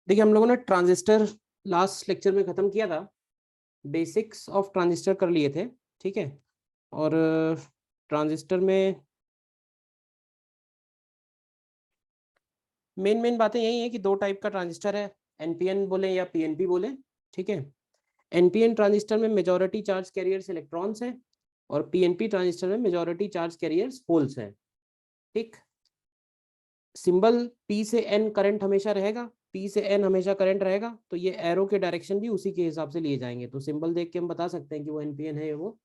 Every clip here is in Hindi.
देखिए हम लोगों ने ट्रांजिस्टर लास्ट लेक्चर में खत्म किया था, बेसिक्स ऑफ ट्रांजिस्टर कर लिए थे, ठीक है। और ट्रांजिस्टर में मेन बातें यही है कि दो टाइप का ट्रांजिस्टर है, एनपीएन बोले या पीएनपी बोले, ठीक है। एनपीएन ट्रांजिस्टर में मेजॉरिटी चार्ज कैरियर्स इलेक्ट्रॉन्स हैं और पीएनपी ट्रांजिस्टर में मेजॉरिटी चार्ज कैरियर्स होल्स हैं, ठीक। सिंबल पी से एन करंट हमेशा रहेगा, पी से एन हमेशा करंट रहेगा, तो ये एरो के डायरेक्शन भी उसी के हिसाब से लिए जाएंगे। तो सिंबल देख के हम बता सकते हैं कि वो एनपीएन है या वो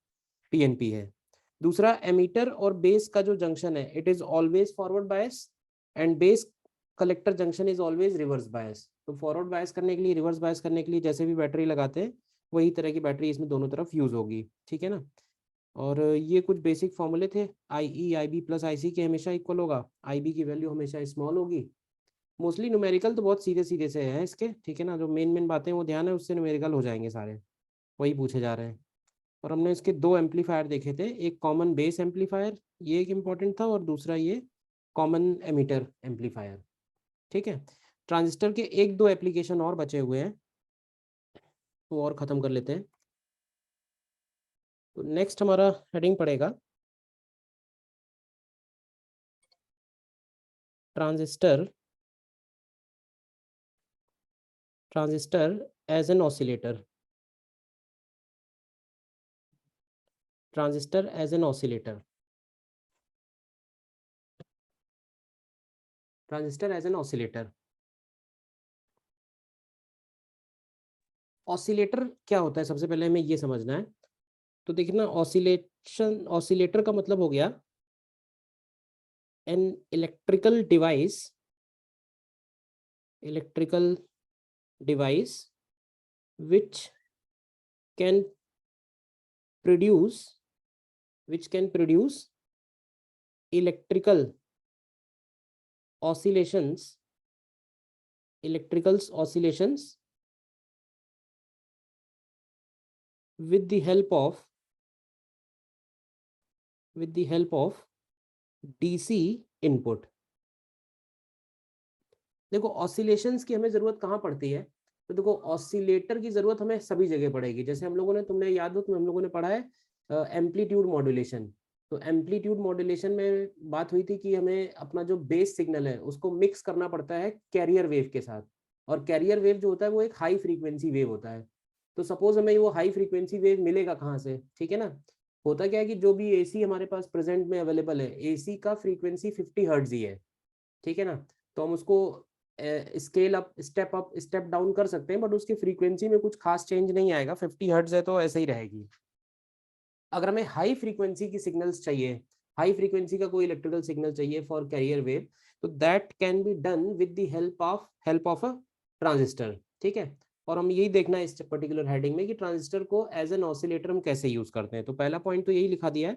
पीएनपी है। दूसरा, एमीटर और बेस का जो जंक्शन है, it is always forward bias and base collector junction is always reverse bias. तो फॉरवर्ड बायस करने के लिए, रिवर्स बायस करने के लिए जैसे भी बैटरी लगाते हैं वही तरह की बैटरी इसमें दोनों तरफ यूज होगी, ठीक है ना। और ये कुछ बेसिक फॉर्मूले थे। आई ई आई बी प्लस आई सी के हमेशा इक्वल होगा, आई बी की वैल्यू हमेशा स्मॉल होगी। मोस्टली न्यूमेरिकल तो बहुत सीधे सीधे से हैं इसके, ठीक है ना। जो मेन बातें वो ध्यान है, उससे न्यूमेरिकल हो जाएंगे सारे, वही पूछे जा रहे हैं। और हमने इसके दो एम्पलीफायर देखे थे, एक कॉमन बेस एम्पलीफायर, ये एक इम्पॉर्टेंट था, और दूसरा ये कॉमन एमीटर एम्पलीफायर, ठीक है। ट्रांजिस्टर के एक दो एप्लीकेशन और बचे हुए हैं, वो और ख़त्म कर लेते हैं। तो नेक्स्ट हमारा हेडिंग पड़ेगा transistor transistor as an oscillator. Transistor as an oscillator. Transistor as an oscillator. Oscillator क्या होता है, सबसे पहले हमें ये समझना है। तो देखिए ना, ऑसिलेटर का मतलब हो गया an electrical device which can produce electrical oscillations with the help of DC input. देखो ऑसिलेशंस की हमें जरूरत कहाँ पड़ती है, तो देखो ऑसिलेटर की जरूरत हमें सभी जगह पड़ेगी। जैसे हम लोगों ने, तुमने याद हो, हम लोगों ने पढ़ा है एम्पलीट्यूड मॉड्यूलेशन। तो एम्पलीट्यूड मॉड्यूलेशन में बात हुई थी कि हमें अपना जो बेस सिग्नल है उसको मिक्स करना पड़ता है कैरियर वेव के साथ। और कैरियर वेव जो होता है वो एक हाई फ्रीक्वेंसी वेव होता है। तो सपोज हमें वो हाई फ्रीक्वेंसी वेव मिलेगा कहाँ से, ठीक है ना। होता क्या है कि जो भी एसी हमारे पास प्रेजेंट में अवेलेबल है, एसी का फ्रीक्वेंसी 50 हर्ट्ज ही है, ठीक है ना। तो हम उसको स्केल अप स्टेप डाउन कर सकते हैं, बट उसकी फ्रीक्वेंसी में कुछ खास चेंज नहीं आएगा, 50 हर्ट्ज है तो ऐसे ही रहेगी। अगर हमें हाई फ्रीक्वेंसी की सिग्नल्स चाहिए, हाई फ्रीक्वेंसी का कोई इलेक्ट्रिकल सिग्नल चाहिए फॉर कैरियर वेव, तो that can be done with the help of a transistor, ठीक है। और हम यही देखना है इस पर्टिकुलर हेडिंग में कि ट्रांजिस्टर को एज एन ऑसिलेटर हम कैसे यूज करते हैं। तो पहला पॉइंट तो यही लिखा दिया है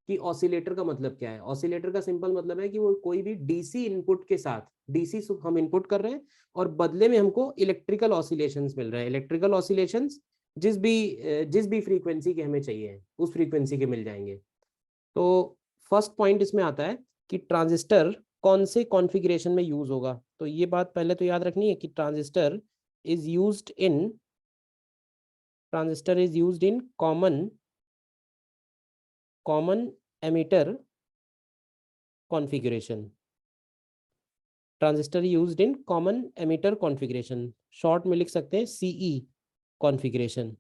कि ऑसिलेटर का मतलब क्या है। ऑसिलेटर का सिंपल मतलब है कि वो कोई भी डीसी इनपुट के साथ, डीसी हम इनपुट कर रहे हैं और बदले में हमको इलेक्ट्रिकल ऑसिलेशंस मिल रहे हैं। इलेक्ट्रिकल ऑसिलेशंस जिस भी फ्रीक्वेंसी के हमें चाहिए उस फ्रीक्वेंसी के मिल जाएंगे। तो फर्स्ट पॉइंट इसमें आता है कि ट्रांजिस्टर कौन से कॉन्फ़िगरेशन में यूज होगा। तो ये बात पहले तो याद रखनी है कि is used in transistor is used in common emitter configuration. Transistor used in common emitter configuration, short में लिख सकते हैं सीई कॉन्फ़िगरेशन,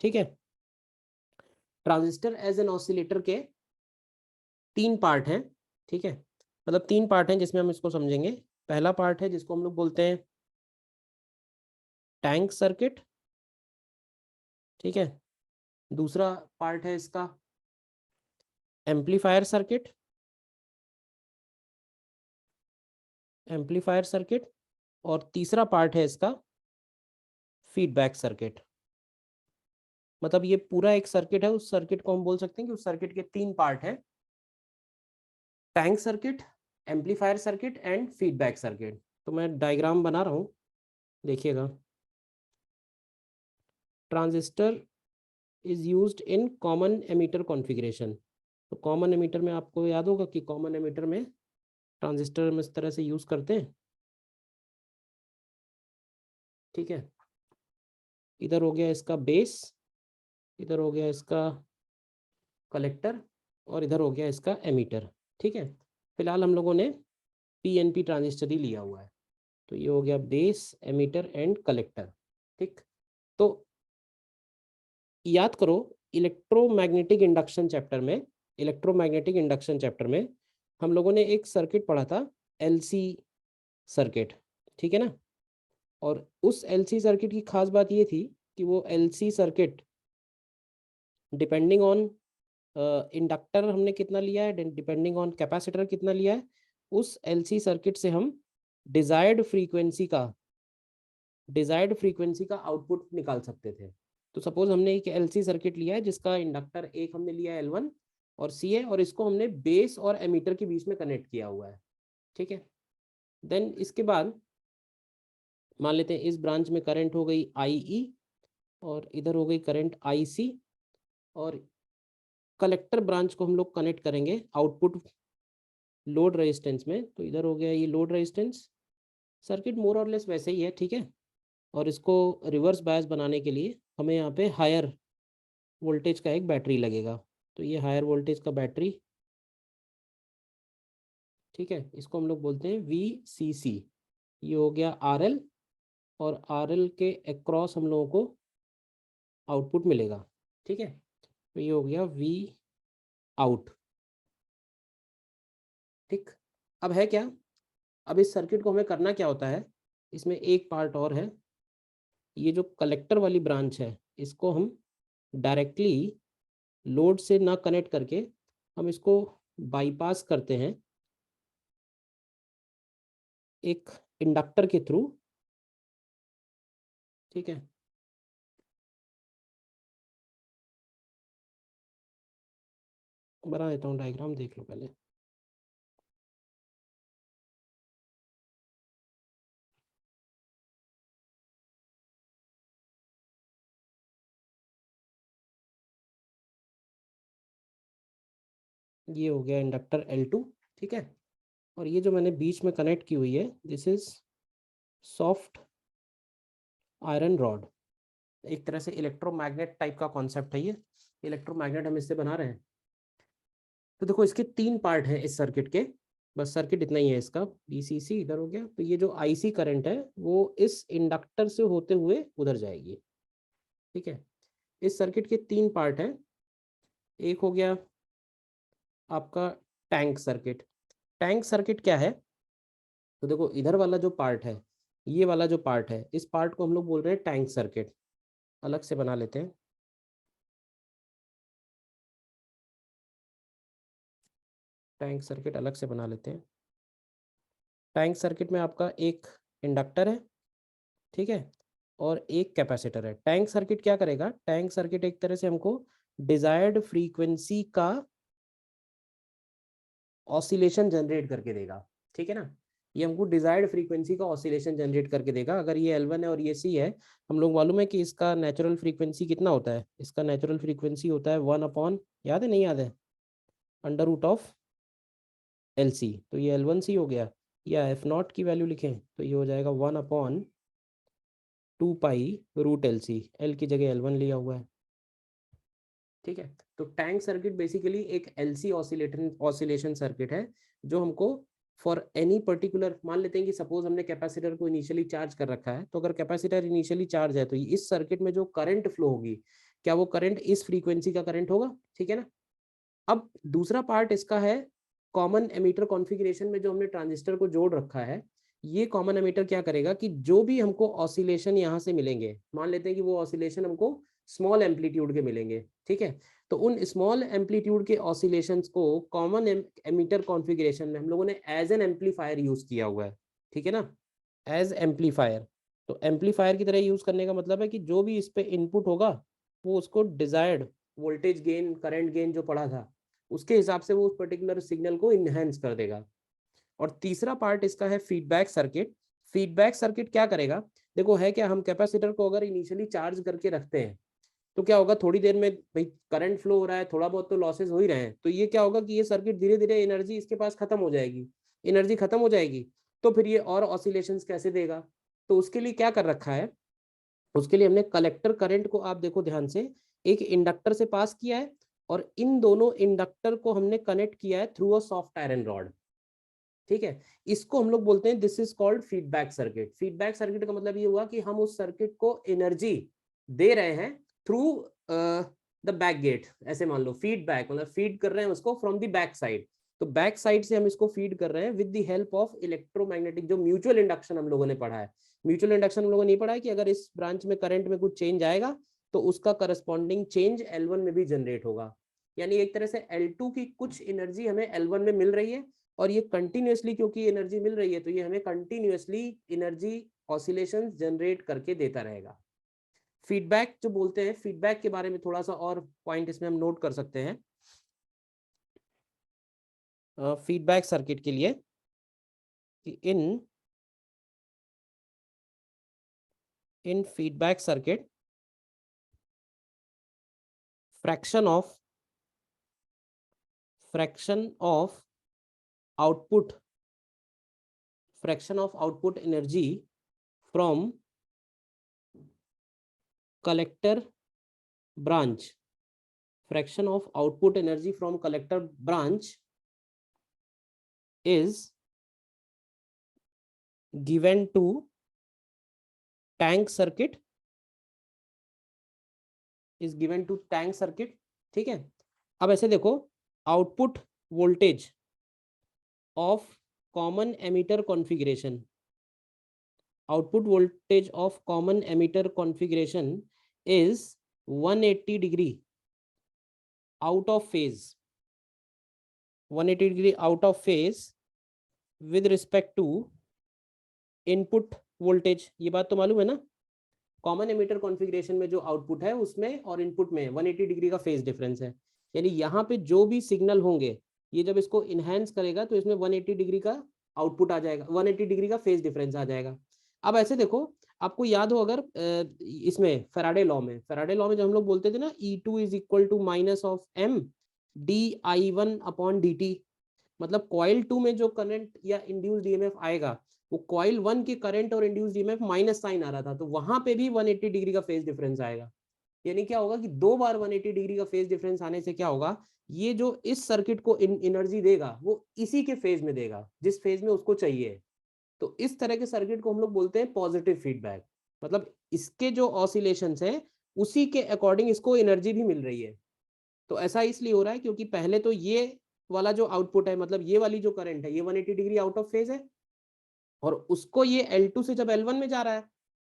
ठीक है। ट्रांजिस्टर एज एन ऑसिलेटर के तीन पार्ट हैं, ठीक है। मतलब तीन पार्ट हैं जिसमें हम इसको समझेंगे। पहला पार्ट है जिसको हम लोग बोलते हैं टैंक सर्किट, ठीक है। दूसरा पार्ट है इसका एम्पलीफायर सर्किट, और तीसरा पार्ट है इसका फीडबैक सर्किट। मतलब ये पूरा एक सर्किट है, उस सर्किट को हम बोल सकते हैं कि उस सर्किट के तीन पार्ट है, tank circuit, amplifier circuit and feedback circuit. तो मैं डायग्राम बना रहा हूँ, देखिएगा। Transistor is used in common emitter configuration. तो कॉमन एमीटर में आपको याद होगा कि कॉमन एमीटर में ट्रांजिस्टर हम इस तरह से यूज़ करते हैं। ठीक है, इधर हो गया इसका बेस, इधर हो गया इसका कलेक्टर, और इधर हो गया इसका एमीटर। ठीक है, फिलहाल हम लोगों ने पीएनपी ट्रांजिस्टर ही लिया हुआ है। तो ये हो गया बेस, एमीटर एंड कलेक्टर। ठीक, तो याद करो इलेक्ट्रोमैग्नेटिक इंडक्शन चैप्टर में, इलेक्ट्रोमैग्नेटिक इंडक्शन चैप्टर में हम लोगों ने एक सर्किट पढ़ा था, एलसी सर्किट। ठीक है ना, और उस एलसी सर्किट की खास बात ये थी कि वो LC circuit depending on inductor हमने कितना लिया है, डिपेंडिंग ऑन कैपेसिटर कितना लिया है, उस एलसी सर्किट से हम डिजायर्ड फ्रीक्वेंसी का आउटपुट निकाल सकते थे। तो सपोज हमने एक एलसी सर्किट लिया है जिसका इंडक्टर एक हमने लिया है L1 और C है, और इसको हमने बेस और एमीटर के बीच में कनेक्ट किया हुआ है। ठीक है, देन इसके बाद मान लेते हैं इस ब्रांच में करंट हो गई IE, और इधर हो गई करंट IC, और कलेक्टर ब्रांच को हम लोग कनेक्ट करेंगे आउटपुट लोड रेजिस्टेंस में। तो इधर हो गया ये लोड रेजिस्टेंस, सर्किट मोर और लेस वैसे ही है। ठीक है, और इसको रिवर्स बायस बनाने के लिए हमें यहाँ पे हायर वोल्टेज का एक बैटरी लगेगा। तो ये हायर वोल्टेज का बैटरी, ठीक है, इसको हम लोग बोलते हैं VCC। ये हो गया RL, और RL के अक्रॉस हम लोगों को आउटपुट मिलेगा। ठीक है, तो ये हो गया V आउट। ठीक, अब है क्या, अब इस सर्किट को हमें करना क्या होता है, इसमें एक पार्ट और है। ये जो कलेक्टर वाली ब्रांच है इसको हम डायरेक्टली लोड से ना कनेक्ट करके हम इसको बाईपास करते हैं एक इंडक्टर के थ्रू। ठीक है, बना देता हूँ डायग्राम, देख लो पहले। ये हो गया इंडक्टर L2। ठीक है, और ये जो मैंने बीच में कनेक्ट की हुई है, this is soft iron rod. एक तरह से इलेक्ट्रोमैग्नेट टाइप का कॉन्सेप्ट है ये, इलेक्ट्रोमैग्नेट हम इससे बना रहे हैं। तो देखो इसके तीन पार्ट हैं इस सर्किट के, बस सर्किट इतना ही है इसका। BCC इधर हो गया, तो ये जो IC करंट है वो इस इंडक्टर से होते हुए उधर जाएगी। ठीक है, इस सर्किट के तीन पार्ट हैं। एक हो गया आपका टैंक सर्किट। टैंक सर्किट क्या है, तो देखो इधर वाला जो पार्ट है, ये वाला जो पार्ट है, इस पार्ट को हम लोग बोल रहे हैं टैंक सर्किट। अलग से बना लेते हैं, टैंक सर्किट अलग से बना लेते हैं। टैंक सर्किट में आपका एक इंडक्टर है, ठीक है, और एक कैपेसिटर है। टैंक सर्किट क्या करेगा, टैंक सर्किट एक तरह से हमको डिजायर्ड फ्रीक्वेंसी का ऑसिलेशन जनरेट करके देगा। ठीक है ना, ये हमको डिजायर्ड फ्रीक्वेंसी का ऑसिलेशन जनरेट करके देगा। अगर ये L1 है और ये C है, हम लोग मालूम है कि इसका नेचुरल फ्रीक्वेंसी कितना होता है, इसका नेचुरल फ्रीक्वेंसी होता है 1 अपॉन, याद है नहीं याद है, अंडर रूट ऑफ LC। तो ये L1C हो गया, या F0 की वैल्यू लिखें तो ये हो जाएगा 1 upon 2 pi root LC, L की जगह L1 लिया हुआ है। ठीक है, तो टैंक सर्किट बेसिकली एक LC ऑसिलेशन सर्किट है, जो हमको फॉर एनी पर्टिकुलर, मान लेते हैं कि सपोज हमने कैपेसिटर को इनिशियली चार्ज कर रखा है, तो अगर कैपेसिटर इनिशियली चार्ज है तो इस सर्किट में जो करंट फ्लो होगी, क्या वो करंट इस फ्रीक्वेंसी का करंट होगा। ठीक है ना, अब दूसरा पार्ट इसका है कॉमन एमीटर कॉन्फ़िगरेशन में जो हमने ट्रांजिस्टर को जोड़ रखा है। ये कॉमन एमीटर क्या करेगा कि जो भी हमको ऑसिलेशन यहाँ से मिलेंगे, मान लेते हैं कि वो ऑसिलेशन हमको स्मॉल एम्पलीट्यूड के मिलेंगे। ठीक है, तो उन स्मॉल एम्पलीट्यूड के ऑसिलेशंस को कॉमन एमीटर कॉन्फ़िगरेशन में हम लोगों ने एज एन एम्पलीफायर यूज किया हुआ है। ठीक है ना, एज एम्पलीफायर। तो एम्पलीफायर की तरह यूज करने का मतलब है कि जो भी इस पे इनपुट होगा वो उसको desired voltage gain, current gain जो पढ़ा था उसके हिसाब से वो उस पर्टिकुलर सिग्नल को इनहेंस कर देगा। और तीसरा पार्ट इसका है फीडबैक सर्किट। फीडबैक सर्किट क्या करेगा, देखो है क्या, हम कैपेसिटर को अगर इनिशियली चार्ज करके रखते हैं तो क्या होगा, थोड़ी देर में भाई करंट फ्लो हो रहा है, थोड़ा बहुत तो लॉसेस हो ही रहे हैं, तो ये क्या होगा कि ये सर्किट धीरे धीरे एनर्जी इसके पास खत्म हो जाएगी। एनर्जी खत्म हो जाएगी तो फिर ये और ऑसिलेशंस कैसे देगा, तो उसके लिए क्या कर रखा है, उसके लिए हमने कलेक्टर करंट को, आप देखो ध्यान से, एक इंडक्टर से पास किया है और इन दोनों इंडक्टर को हमने कनेक्ट किया है through a soft iron rod. ठीक है, इसको हम लोग बोलते हैं this is called feedback circuit. Feedback circuit का मतलब ये हुआ कि हम उस सर्किट को एनर्जी दे रहे हैं थ्रू द बैक गेट। ऐसे मान लो फीडबैक मतलब फीड कर रहे हैं उसको फ्रॉम द बैक साइड। तो बैक साइड से हम इसको फीड कर रहे हैं with the help of electromagnetic, जो म्यूचुअल इंडक्शन हम लोगों ने पढ़ा है। म्यूचुअल इंडक्शन हम लोगों ने नहीं पढ़ा है कि अगर इस ब्रांच में करंट में कुछ चेंज आएगा तो उसका करस्पॉन्डिंग चेंज L1 में भी जनरेट होगा। यानी एक तरह से L2 की कुछ एनर्जी हमें L1 में मिल रही है और ये कंटिन्यूअसली क्योंकि एनर्जी मिल रही है तो ये हमें कंटिन्यूअसली एनर्जी ऑसिलेशंस जनरेट करके देता रहेगा। फीडबैक जो बोलते हैं, फीडबैक के बारे में थोड़ा सा और पॉइंट इसमें हम नोट कर सकते हैं फीडबैक सर्किट के लिए कि इन feedback circuit fraction of output energy from collector branch, fraction of output energy from collector branch is given to tank circuit, ठीक है। अब ऐसे देखो, output voltage of common emitter configuration, output voltage of common emitter configuration is 180 degree out of phase, 180 degree out of phase with respect to input voltage. ये बात तो मालूम है ना, कॉमन एमीटर कॉन्फ़िगरेशन में जो आउटपुट है उसमें और इनपुट में 180 डिग्री का फेज डिफरेंस है। यानी यहाँ पे जो भी सिग्नल होंगे ये जब इसको इनहेंस करेगा तो इसमें 180 डिग्री का आउटपुट आ जाएगा, 180 डिग्री का फेज डिफरेंस आ जाएगा। अब ऐसे देखो, आपको याद हो अगर इसमें फैराडे लॉ में जो हम लोग बोलते थे ना, E2 is equal to minus of M di1 upon dt, मतलब कॉइल 2 में जो करंट या इंड्यूस्ड ईएमएफ आएगा वो कॉइल 1 के करंट और इंड्यूस्ड ईएमएफ माइनस साइन आ रहा था, तो वहां पे भी 180 डिग्री का फेज डिफरेंस आएगा। यानी क्या होगा कि दो बार 180 डिग्री का फेज डिफरेंस आने से क्या होगा, ये जो इस सर्किट को एनर्जी देगा वो इसी के फेज में देगा जिस फेज में उसको चाहिए। तो इस तरह के सर्किट को हम लोग बोलते हैं पॉजिटिव फीडबैक, मतलब इसके जो ऑसिलेशंस हैं उसी के अकॉर्डिंग इसको एनर्जी भी मिल रही है। तो ऐसा इसलिए हो रहा है क्योंकि पहले तो ये वाला जो आउटपुट है, मतलब ये वाली जो करंट है ये 180 डिग्री आउट ऑफ फेज है और उसको ये L2 से जब L1 में जा रहा है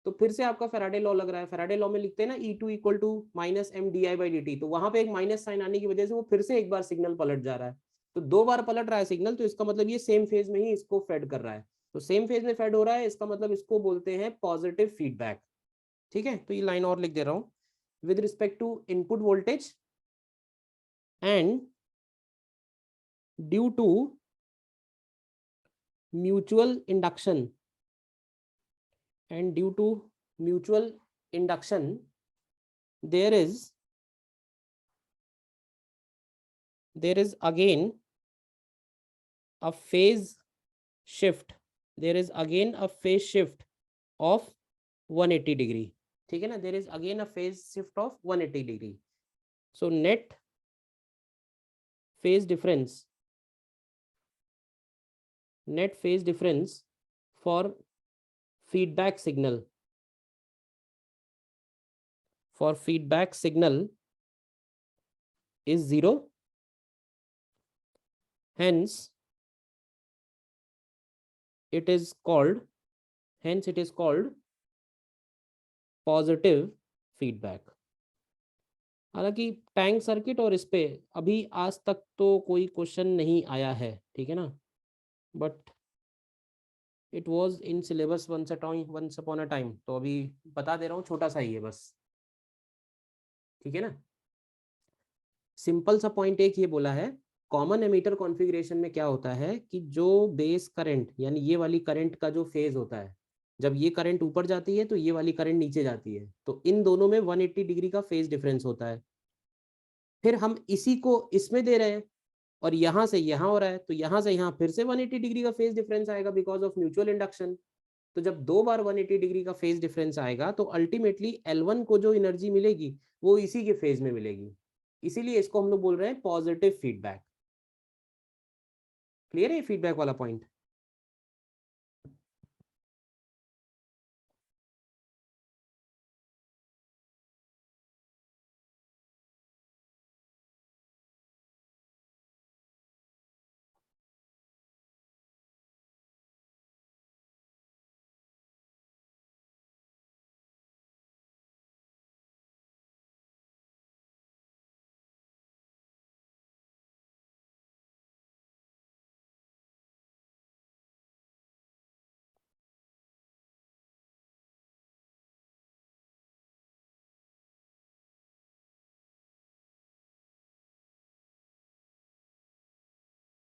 तो फिर से आपका फैराडे लॉ लग रहा है। फैराडे लॉ में लिखते हैं ना E2 equal to minus M d i by d t, तो वहां पे एक माइनस साइन आने की वजह से वो फिर से एक बार सिग्नल पलट जा रहा है। तो दो बार पलट रहा है सिग्नल, तो इसका मतलब ये सेम फेज में ही इसको फेड कर रहा है। तो सेम फेज में फेड हो रहा है, इसका मतलब इसको बोलते हैं पॉजिटिव फीडबैक। ठीक है, तो ये लाइन और लिख दे रहा हूँ, with respect to input voltage and due to mutual induction there is again a phase shift, of 180 degree, ठीक है ना, there is again a phase shift of 180 degree. So net phase difference for feedback signal is 0, hence it is called positive feedback. हालांकि टैंक सर्किट और इस पे अभी आज तक तो कोई क्वेश्चन नहीं आया है, ठीक है ना, but it was in syllabus once upon a time, तो अभी बता दे रहा हूँ, छोटा सा ही है बस, ठीक है ना। सिंपल सा पॉइंट एक ये बोला है, कॉमन एमीटर कॉन्फ़िगरेशन में क्या होता है कि जो बेस करंट यानी ये वाली करंट का जो फेज होता है, जब ये करंट ऊपर जाती है तो ये वाली करंट नीचे जाती है, तो इन दोनों में 180 डिग्री का फेज डिफरेंस होता है। फिर हम इसी को इसमें दे रहे हैं और यहां से यहां हो रहा है, तो यहां से यहां फिर से 180 डिग्री का फेज डिफरेंस आएगा बिकॉज ऑफ म्यूचुअल इंडक्शन। तो जब 2 बार 180 डिग्री का फेज डिफरेंस आएगा तो अल्टीमेटली L1 को जो एनर्जी मिलेगी वो इसी के फेज में मिलेगी, इसीलिए इसको हम लोग बोल रहे हैं पॉजिटिव फीडबैक। क्लियर है फीडबैक वाला पॉइंट?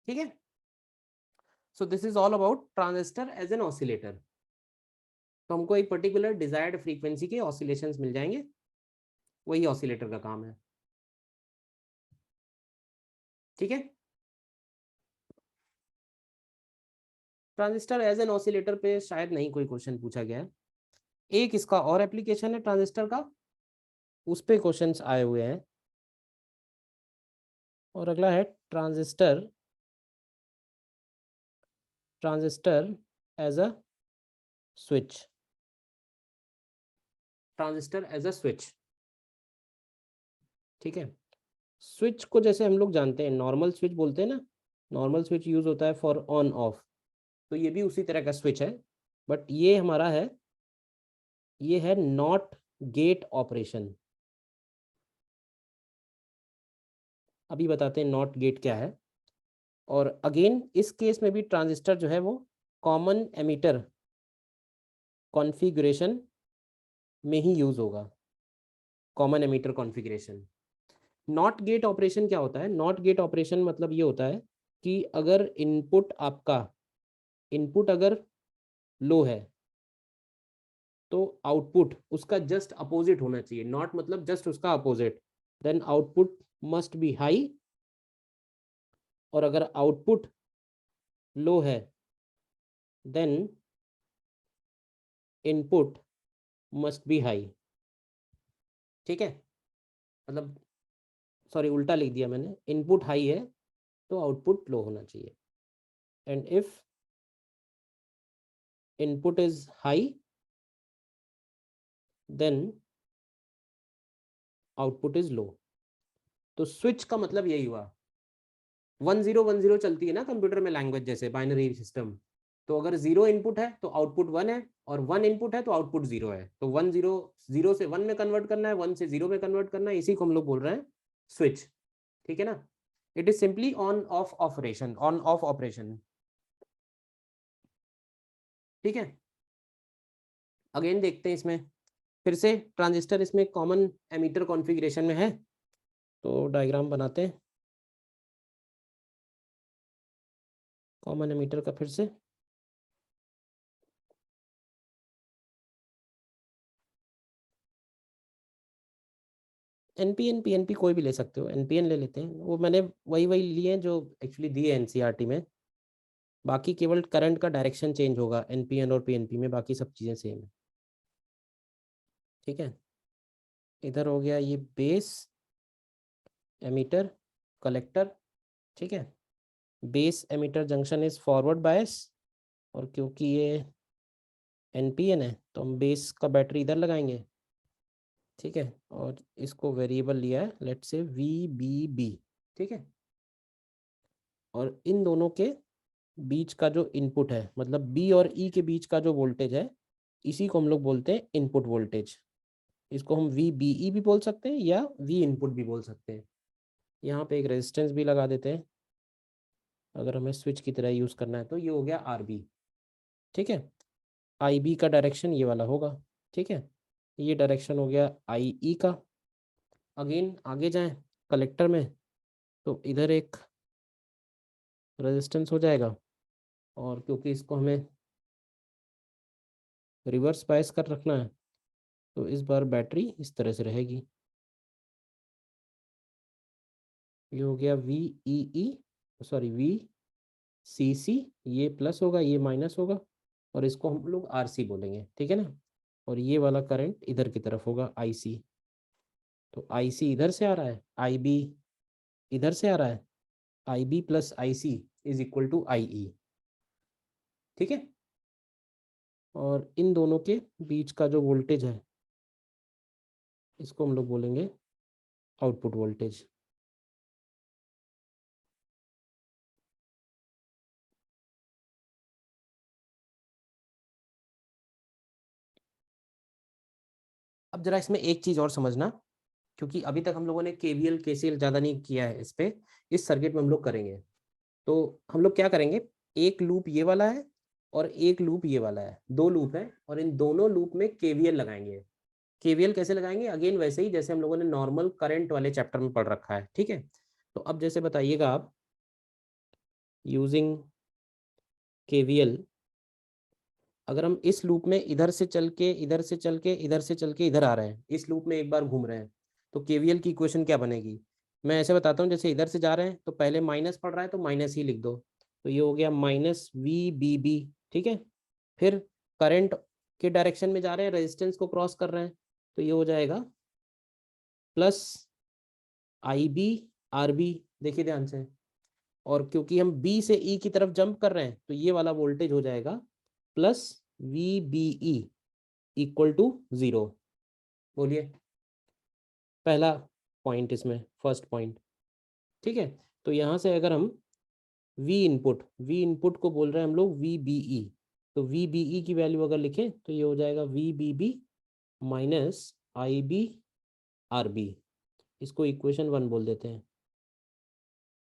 ठीक है, so this is all about transistor as an oscillator. तो हमको एक पर्टिकुलर डिजायर्ड फ्रीक्वेंसी के ऑसिलेशंस मिल जाएंगे, वही ऑसिलेटर का काम है। ठीक है, ट्रांजिस्टर एज एन ऑसिलेटर पे शायद नहीं कोई क्वेश्चन पूछा गया है। एक इसका और एप्लीकेशन है ट्रांजिस्टर का, उस पे क्वेश्चंस आए हुए हैं। और अगला है transistor transistor as a switch. Transistor as a switch, ठीक है। स्विच को जैसे हम लोग जानते हैं नॉर्मल स्विच बोलते हैं ना, नॉर्मल स्विच यूज होता है फॉर ऑन ऑफ, तो ये भी उसी तरह का स्विच है, बट ये हमारा है, ये है नॉट गेट ऑपरेशन। अभी बताते हैं नॉट गेट क्या है। और अगेन इस केस में भी ट्रांजिस्टर जो है वो कॉमन एमीटर कॉन्फ़िगरेशन में ही यूज होगा, common emitter configuration. Not gate operation क्या होता है? नॉट गेट ऑपरेशन मतलब ये होता है कि अगर इनपुट अगर लो है तो आउटपुट उसका जस्ट अपोजिट होना चाहिए, नॉट मतलब जस्ट उसका opposite, then output must be high. और अगर आउटपुट लो है then input must be high. ठीक है, मतलब सॉरी उल्टा लिख दिया मैंने, इनपुट हाई है तो आउटपुट लो होना चाहिए, and if input is high then output is low. तो स्विच का मतलब यही हुआ, 1010 चलती है ना कंप्यूटर में लैंग्वेज जैसे बाइनरी सिस्टम, तो अगर जीरो इनपुट है तो आउटपुट वन है, और वन इनपुट है तो आउटपुट जीरो है, तो वन जीरो, जीरो से वन में कन्वर्ट करना है, वन से जीरो में कन्वर्ट करना है, इसी को हम लोग बोल रहे हैं स्विच। ठीक है ना, it is simply on off operation, on off operation. ठीक है, अगेन देखते हैं इसमें फिर से, ट्रांजिस्टर इसमें कॉमन एमीटर कॉन्फ़िगरेशन में है, तो डायग्राम बनाते हैं कॉमन एमीटर का फिर से। एनपीएन पीएनपी कोई भी ले सकते हो, एनपीएन ले लेते हैं, वो मैंने वही वही लिए हैं जो एक्चुअली दिए एनसीईआरटी में, बाकी केवल करंट का डायरेक्शन चेंज होगा एनपीएन और पीएनपी में, बाकी सब चीज़ें सेम है। ठीक है, इधर हो गया ये बेस एमीटर कलेक्टर। ठीक है, base emitter junction is forward bias, और क्योंकि ये एनपीएन है तो हम बेस का बैटरी इधर लगाएंगे। ठीक है, और इसको वेरिएबल लिया है let's say we B B. ठीक है, और इन दोनों के बीच का जो इनपुट है, मतलब बी और ई के बीच का जो वोल्टेज है, इसी को हम लोग बोलते हैं इनपुट वोल्टेज। इसको हम वी बी ई भी बोल सकते हैं या वी इनपुट भी बोल सकते हैं। यहाँ पे एक रेजिस्टेंस भी लगा देते हैं, अगर हमें स्विच की तरह यूज़ करना है तो। ये हो गया आर बी। ठीक है, आई बी का डायरेक्शन ये वाला होगा। ठीक है, ये डायरेक्शन हो गया आई ई का। अगेन आगे जाएं कलेक्टर में, तो इधर एक रेजिस्टेंस हो जाएगा, और क्योंकि इसको हमें रिवर्स बायस कर रखना है तो इस बार बैटरी इस तरह से रहेगी। ये हो गया V E E, sorry V C C, ये प्लस होगा ये माइनस होगा, और इसको हम लोग आरसी बोलेंगे, ठीक है ना। और ये वाला करंट इधर की तरफ होगा आईसी। तो आईसी इधर से आ रहा है, आईबी इधर से आ रहा है, IB plus IC is equal to IE, ठीक है। और इन दोनों के बीच का जो वोल्टेज है इसको हम लोग बोलेंगे आउटपुट वोल्टेज। अब जरा इसमें एक चीज और समझना, क्योंकि अभी तक हम लोगों ने केवीएल केसीएल ज़्यादा नहीं किया है इस पे, इस सर्किट में हम लोग करेंगे। तो हम लोग क्या करेंगे, एक लूप ये वाला है और एक लूप ये वाला है, दो लूप है, और इन दोनों लूप में केवीएल लगाएंगे। केवीएल कैसे लगाएंगे, अगेन वैसे ही जैसे हम लोगों ने नॉर्मल करंट वाले चैप्टर में पढ़ रखा है, ठीक है। तो अब जैसे बताइएगा आप, यूजिंग केवीएल, अगर हम इस लूप में इधर से चल के इधर से चल के इधर से चल के इधर आ रहे हैं, इस लूप में एक बार घूम रहे हैं, तो केवीएल की इक्वेशन क्या बनेगी। मैं ऐसे बताता हूँ, जैसे इधर से जा रहे हैं तो पहले माइनस पड़ रहा है तो माइनस ही लिख दो, तो ये हो गया माइनस वी बी बी, ठीक है। फिर करंट के डायरेक्शन में जा रहे हैं, रेजिस्टेंस को क्रॉस कर रहे हैं, तो ये हो जाएगा plus I B R B, देखिए ध्यान से। और क्योंकि हम बी से ई की तरफ जंप कर रहे हैं तो ये वाला वोल्टेज हो जाएगा plus V B E equal to 0। बोलिए, पहला पॉइंट इसमें, फर्स्ट पॉइंट, ठीक है। तो यहाँ से अगर हम वी इनपुट को बोल रहे हैं हम लोग वी बी ई, तो वी बी ई की वैल्यू अगर लिखें तो ये हो जाएगा V B B minus I B R B, इसको इक्वेशन 1 बोल देते हैं,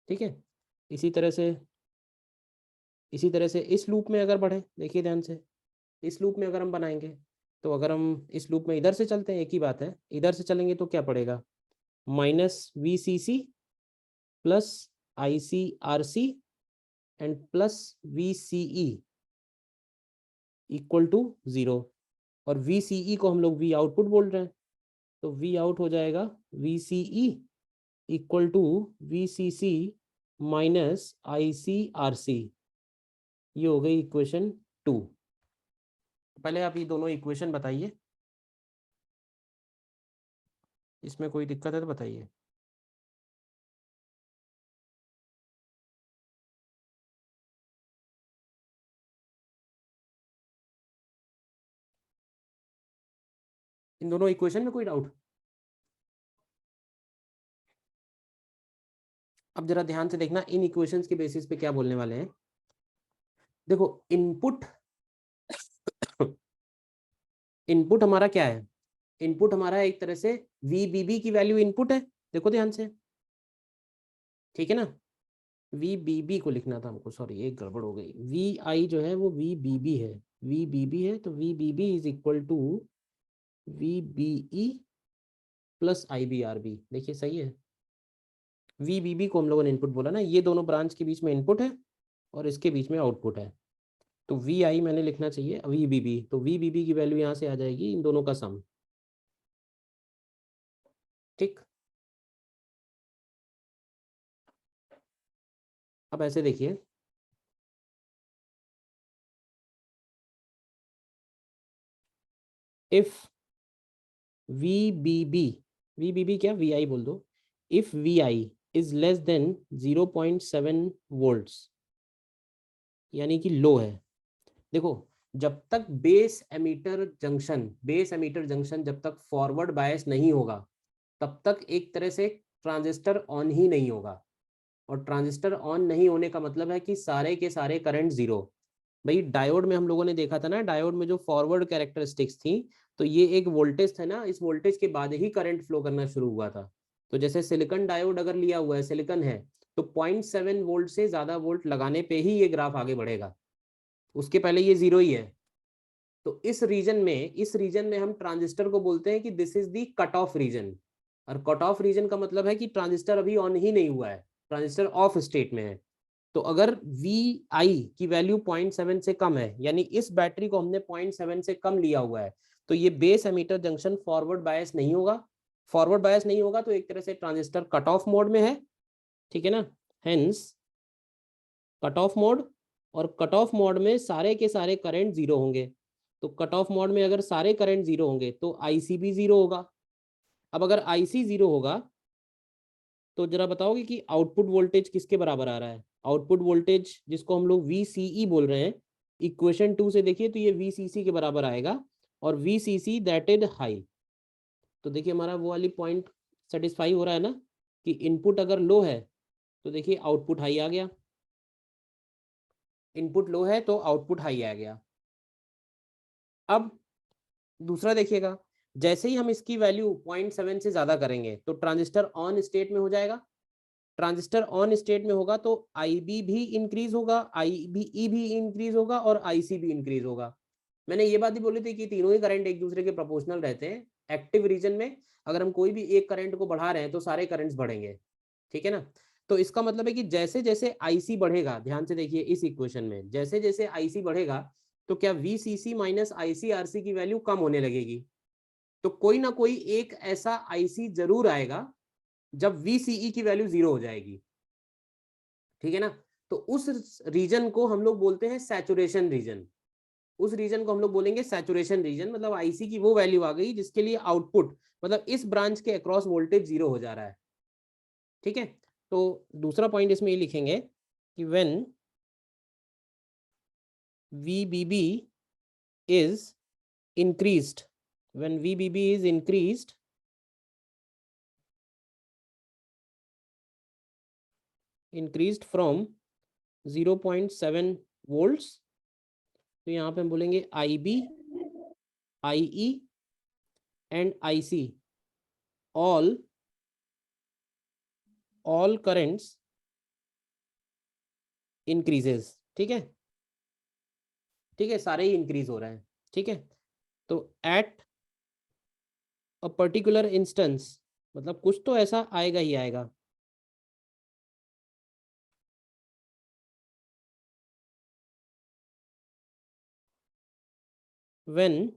ठीक है। इसी तरह से इस लूप में अगर बढ़े, देखिए ध्यान से, इस लूप में अगर हम बनाएंगे, तो अगर हम इस लूप में इधर से चलते हैं, एक ही बात है, इधर से चलेंगे तो क्या पड़ेगा, minus V C C plus I C R C and plus V C E equal to 0। और वी सी ई को हम लोग वी आउटपुट बोल रहे हैं, तो वी आउट हो जाएगा V C E equal to V C C minus I C R C, ये हो गई इक्वेशन 2। पहले आप ये दोनों इक्वेशन बताइए, इसमें कोई दिक्कत है तो बताइए। इन दोनों इक्वेशन में कोई डाउट। अब जरा ध्यान से देखना, इन इक्वेशंस के बेसिस पे क्या बोलने वाले हैं। देखो इनपुट इनपुट हमारा क्या है, इनपुट हमारा एक तरह से वी बी बी की वैल्यू इनपुट है, देखो ध्यान से, ठीक है ना। वी बी बी को लिखना था हमको, सॉरी एक गड़बड़ हो गई, वी आई जो है वो वी बी बी है, वी बी बी है, तो V B B is equal to V B E plus I B R B, देखिए सही है। वी बी बी को हम लोगों ने इनपुट बोला ना, ये दोनों ब्रांच के बीच में इनपुट है और इसके बीच में आउटपुट है, तो वी आई मैंने लिखना चाहिए वी बी बी, तो वी बी बी की वैल्यू यहाँ से आ जाएगी इन दोनों का सम, ठीक। अब ऐसे देखिए, इफ वी बी बी क्या, वी आई बोल दो, if V I is less than 0.7 volts, यानी कि लो है। देखो जब तक बेस एमीटर जंक्शन जब तक फॉरवर्ड बायस नहीं होगा, तब तक एक तरह से ट्रांजिस्टर ऑन ही नहीं होगा। और ट्रांजिस्टर ऑन नहीं होने का मतलब है कि सारे के सारे करंट जीरो। भाई डायोड में हम लोगों ने देखा था ना, डायोड में जो फॉरवर्ड कैरेक्टरिस्टिक्स थी, तो ये एक वोल्टेज था ना, इस वोल्टेज के बाद ही करंट फ्लो करना शुरू हुआ था। तो जैसे सिलिकॉन डायोड अगर लिया हुआ है, सिलिकॉन है, तो 0.7 वोल्ट से ज्यादा वोल्ट लगाने पे ही ये ग्राफ आगे बढ़ेगा, उसके पहले ये जीरो ही है। तो इस रीजन में हम ट्रांजिस्टर को बोलते हैं कि this is the cut off region. और कट ऑफ रीजन का मतलब है कि ट्रांजिस्टर अभी ऑन ही नहीं हुआ है, ट्रांजिस्टर ऑफ स्टेट में है। तो अगर वी आई की वैल्यू 0.7 से कम है, यानी इस बैटरी को हमने 0.7 से कम लिया हुआ है, तो ये base emitter junction forward bias नहीं होगा। फॉरवर्ड बायस नहीं होगा तो एक तरह से ट्रांजिस्टर कट ऑफ मोड में है, ठीक है ना, हेंस कट ऑफ मोड। और कट ऑफ मोड में सारे के सारे करंट जीरो होंगे। तो कट ऑफ मोड में अगर सारे करंट जीरो होंगे तो आईसी भी जीरो होगा। अब अगर आईसी जीरो होगा तो जरा बताओगे कि आउटपुट वोल्टेज किसके बराबर आ रहा है? आउटपुट वोल्टेज जिसको हम लोग वीसीई बोल रहे हैं, इक्वेशन 2 से देखिए तो ये वीसीसी के बराबर आएगा, और वीसीसी दैट इज हाई। तो देखिए हमारा वो वाली पॉइंट सेटिस्फाई हो रहा है ना, कि इनपुट अगर लो है तो देखिए आउटपुट हाई आ गया, इनपुट लो है तो आउटपुट हाई आ गया। अब दूसरा देखिएगा, जैसे ही हम इसकी वैल्यू 0.7 से ज्यादा करेंगे तो ट्रांजिस्टर ऑन स्टेट में हो जाएगा। ट्रांजिस्टर ऑन स्टेट में होगा तो आईबी भी इंक्रीज होगा, आईबीई भी इंक्रीज होगा, और आईसी भी इंक्रीज होगा। मैंने ये बात ही बोली थी कि तीनों ही करंट एक दूसरे के प्रोपोर्शनल रहते हैं। एक्टिव रीजन में अगर हम कोई भी एक करंट को बढ़ा रहे हैं तो सारे करंट्स बढ़ेंगे, ठीक है ना। तो इसका मतलब है कि जैसे जैसे आईसी बढ़ेगा, ध्यान से देखिए इस इक्वेशन में, जैसे जैसे आईसी बढ़ेगा तो क्या वीसीसी माइनस आईसीआरसी की वैल्यू कम होने लगेगी। तो कोई ना कोई एक ऐसा आईसी जरूर आएगा जब वीसीई की वैल्यू जीरो हो जाएगी, ठीक है ना। तो उस रीजन को हम लोग बोलते हैं सैचुरेशन रीजन। उस रीजन को हम लोग बोलेंगे सैचुरेशन रीजन, मतलब आईसी की वो वैल्यू आ गई जिसके लिए आउटपुट मतलब इस ब्रांच के अक्रॉस वोल्टेज जीरो हो जा रहा है, ठीक है। तो दूसरा पॉइंट इसमें ये लिखेंगे कि when VBB is increased, when VBB is increased from 0.7 volts, तो यहाँ पे हम बोलेंगे IB, IE and IC all currents increases, ठीक है, ठीक है, सारे ही इंक्रीज हो रहे हैं, ठीक है। तो एट अ पर्टिकुलर इंस्टेंस, मतलब कुछ तो ऐसा आएगा ही आएगा। व्हेन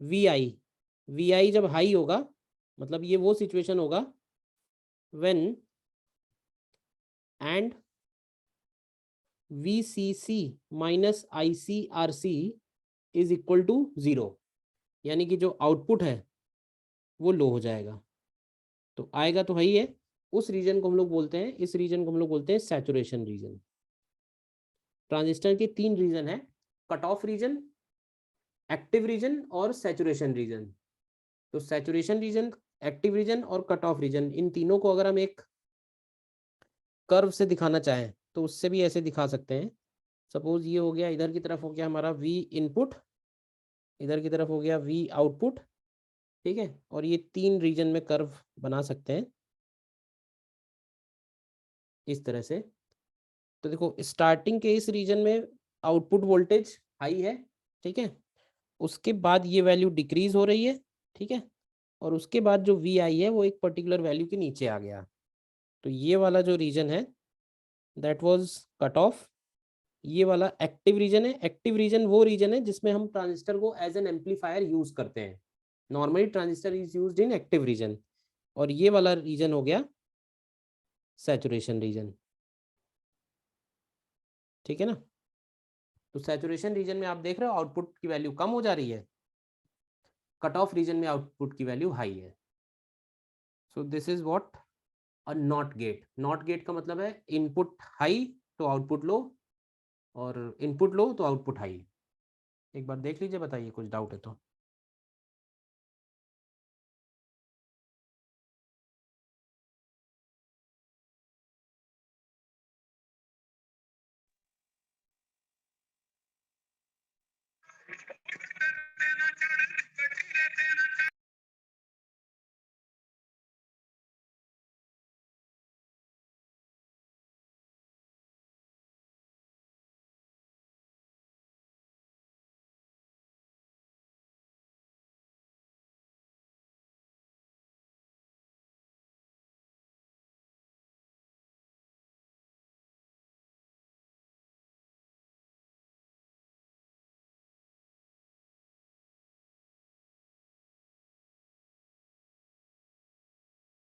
VI जब हाई होगा, मतलब ये वो सिचुएशन होगा when and VCC minus ICRC is equal to zero, यानी कि जो आउटपुट है वो लो हो जाएगा। तो आएगा तो है ही है, उस रीजन को हम लोग बोलते हैं, इस रीजन को हम लोग बोलते हैं सैचुरेशन रीजन। ट्रांजिस्टर के तीन रीजन है, cut off region, active region और सैचुरेशन रीजन। तो सैचुरेशन रीजन, एक्टिव रीजन और कट ऑफ रीजन, इन तीनों को अगर हम एक कर्व से दिखाना चाहें तो उससे भी ऐसे दिखा सकते हैं। सपोज ये हो गया, इधर की तरफ हो गया हमारा V इनपुट, इधर की तरफ हो गया V आउटपुट, ठीक है। और ये तीन रीजन में कर्व बना सकते हैं इस तरह से। तो देखो स्टार्टिंग के इस रीजन में आउटपुट वोल्टेज हाई है, ठीक है। उसके बाद ये वैल्यू डिक्रीज हो रही है, ठीक है। और उसके बाद जो वी आई है वो एक पर्टिकुलर वैल्यू के नीचे आ गया। तो ये वाला जो रीजन है दैट वाज कट ऑफ। ये वाला एक्टिव रीजन है। एक्टिव रीजन वो रीजन है जिसमें हम ट्रांजिस्टर को एज एन एम्पलीफायर यूज करते हैं। Normally transistor is used in active region. और ये वाला रीजन हो गया सैचुरेशन रीजन, ठीक है ना। तो सैचुरेशन रीजन में आप देख रहे हो आउटपुट की वैल्यू कम हो जा रही है, कट ऑफ रीजन में आउटपुट की वैल्यू हाई है। So this is what a not gate. Not gate का मतलब है इनपुट हाई तो आउटपुट लो, और इनपुट लो तो आउटपुट हाई। एक बार देख लीजिए, बताइए कुछ डाउट है तो।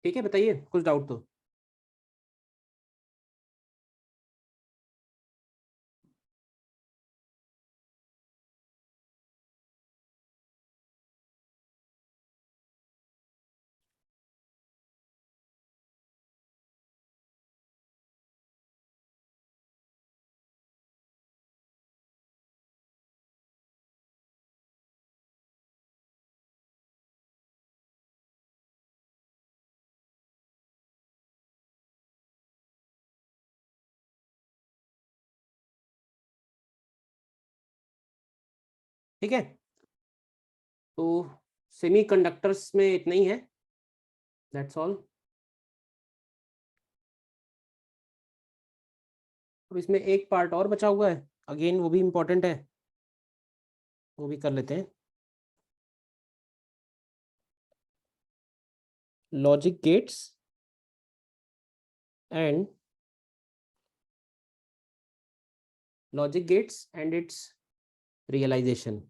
ठीक है, बताइए कुछ डाउट तो। ठीक है, तो सेमीकंडक्टर्स में इतना ही है, दैट्स ऑल। अब इसमें एक पार्ट और बचा हुआ है, अगेन वो भी इम्पोर्टेंट है, वो भी कर लेते हैं। Logic gates and its realization.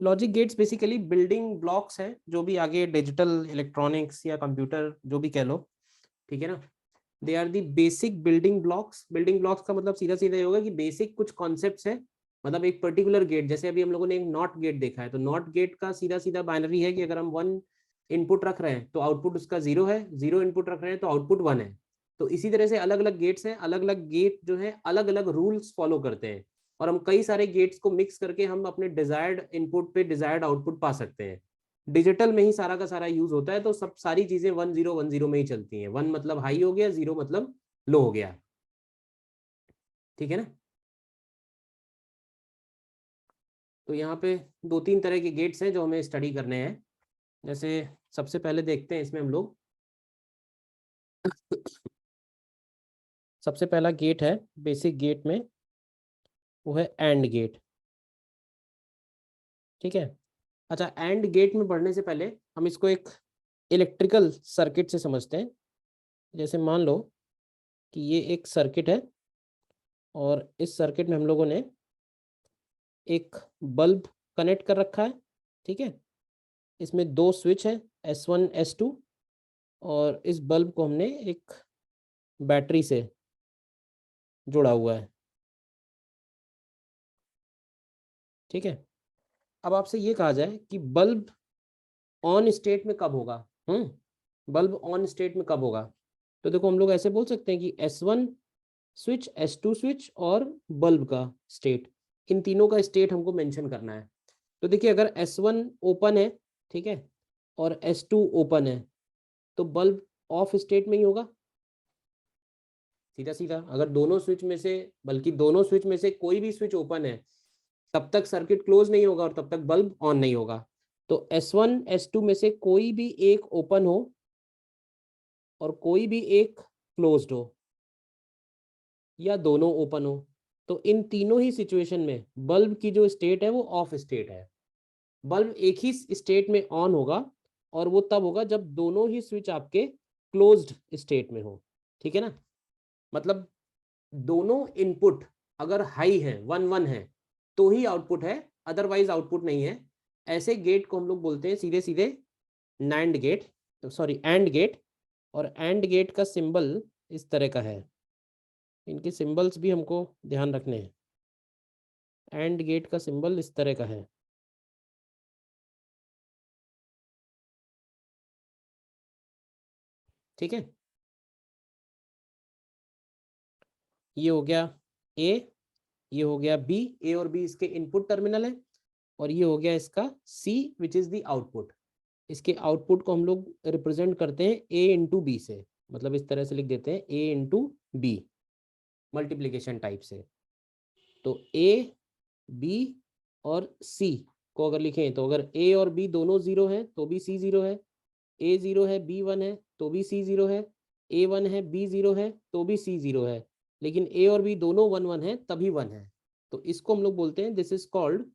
Logic gates basically building blocks हैं, जो भी आगे डिजिटल इलेक्ट्रॉनिक्स या कंप्यूटर जो भी कह लो, ठीक है ना, they are the basic building blocks. Building blocks का मतलब सीधा सीधा ये होगा कि बेसिक कुछ कॉन्सेप्ट्स है। मतलब एक पर्टिकुलर गेट, जैसे अभी हम लोगों ने एक नॉट गेट देखा है, तो नॉट गेट का सीधा सीधा बाइनरी है कि अगर हम 1 इनपुट रख रहे हैं तो आउटपुट उसका 0 है, 0 इनपुट रख रहे हैं तो आउटपुट 1 है। तो इसी तरह से अलग अलग गेट्स हैं, अलग अलग गेट जो है अलग अलग रूल्स फॉलो करते हैं, और हम कई सारे गेट्स को मिक्स करके हम अपने डिजायर्ड इनपुट पे डिजायर्ड आउटपुट पा सकते हैं। डिजिटल में ही सारा का सारा यूज होता है, तो सब सारी चीजें 1 0 1 0 में ही चलती हैं। 1 मतलब हाई हो गया, 0 मतलब लो हो गया, ठीक है ना। तो यहाँ पे 2 3 तरह के गेट्स हैं जो हमें स्टडी करने हैं। जैसे सबसे पहले देखते हैं इसमें हम लोग, सबसे पहला गेट है बेसिक गेट में, वो है एंड गेट, ठीक है। अच्छा, एंड गेट में बढ़ने से पहले हम इसको एक इलेक्ट्रिकल सर्किट से समझते हैं। जैसे मान लो कि ये एक सर्किट है, और इस सर्किट में हम लोगों ने एक बल्ब कनेक्ट कर रखा है, ठीक है। इसमें 2 स्विच है, S1 S2, और इस बल्ब को हमने एक बैटरी से जुड़ा हुआ है, ठीक है। अब आपसे ये कहा जाए कि बल्ब ऑन स्टेट में कब होगा, बल्ब ऑन स्टेट में कब होगा, तो देखो हम लोग ऐसे बोल सकते हैं कि S1 स्विच, S2 स्विच और बल्ब का स्टेट, इन तीनों का स्टेट हमको मेंशन करना है। तो देखिए, अगर S1 ओपन है, ठीक है, और S2 ओपन है, तो बल्ब ऑफ स्टेट में ही होगा, सीधा सीधा। अगर दोनों स्विच में से, बल्कि दोनों स्विच में से कोई भी स्विच ओपन है, तब तक सर्किट क्लोज नहीं होगा और तब तक बल्ब ऑन नहीं होगा। तो S1 S2 में से कोई भी एक ओपन हो और कोई भी एक क्लोज्ड हो, या दोनों ओपन हो, तो इन तीनों ही सिचुएशन में बल्ब की जो स्टेट है वो ऑफ स्टेट है। बल्ब एक ही स्टेट में ऑन होगा, और वो तब होगा जब दोनों ही स्विच आपके क्लोज्ड स्टेट में हो, ठीक है ना। मतलब दोनों इनपुट अगर हाई है, 1 1 है, तो ही आउटपुट है, अदरवाइज आउटपुट नहीं है। ऐसे गेट को हम लोग बोलते हैं सीधे सीधे NAND gate, sorry AND gate. और एंड गेट का सिंबल इस तरह का है, इनके सिंबल्स भी हमको ध्यान रखने हैं। एंड गेट का सिंबल इस तरह का है, ठीक है। ये हो गया ए, ये हो गया बी, ए और बी इसके इनपुट टर्मिनल है, और ये हो गया इसका सी विच इज द आउटपुट। इसके आउटपुट को हम लोग रिप्रेजेंट करते हैं ए इंटू बी से, मतलब इस तरह से लिख देते हैं ए इंटू बी, मल्टीप्लीकेशन टाइप से। तो ए, बी और सी को अगर लिखें, तो अगर ए और बी दोनों 0 है तो भी सी 0 है, ए 0 है बी 1 है तो भी सी 0 है, ए 1 है बी 0 है तो भी सी 0 है, लेकिन ए और बी दोनों 1 1 है तभी 1 है। तो इसको हम लोग बोलते हैं, this is called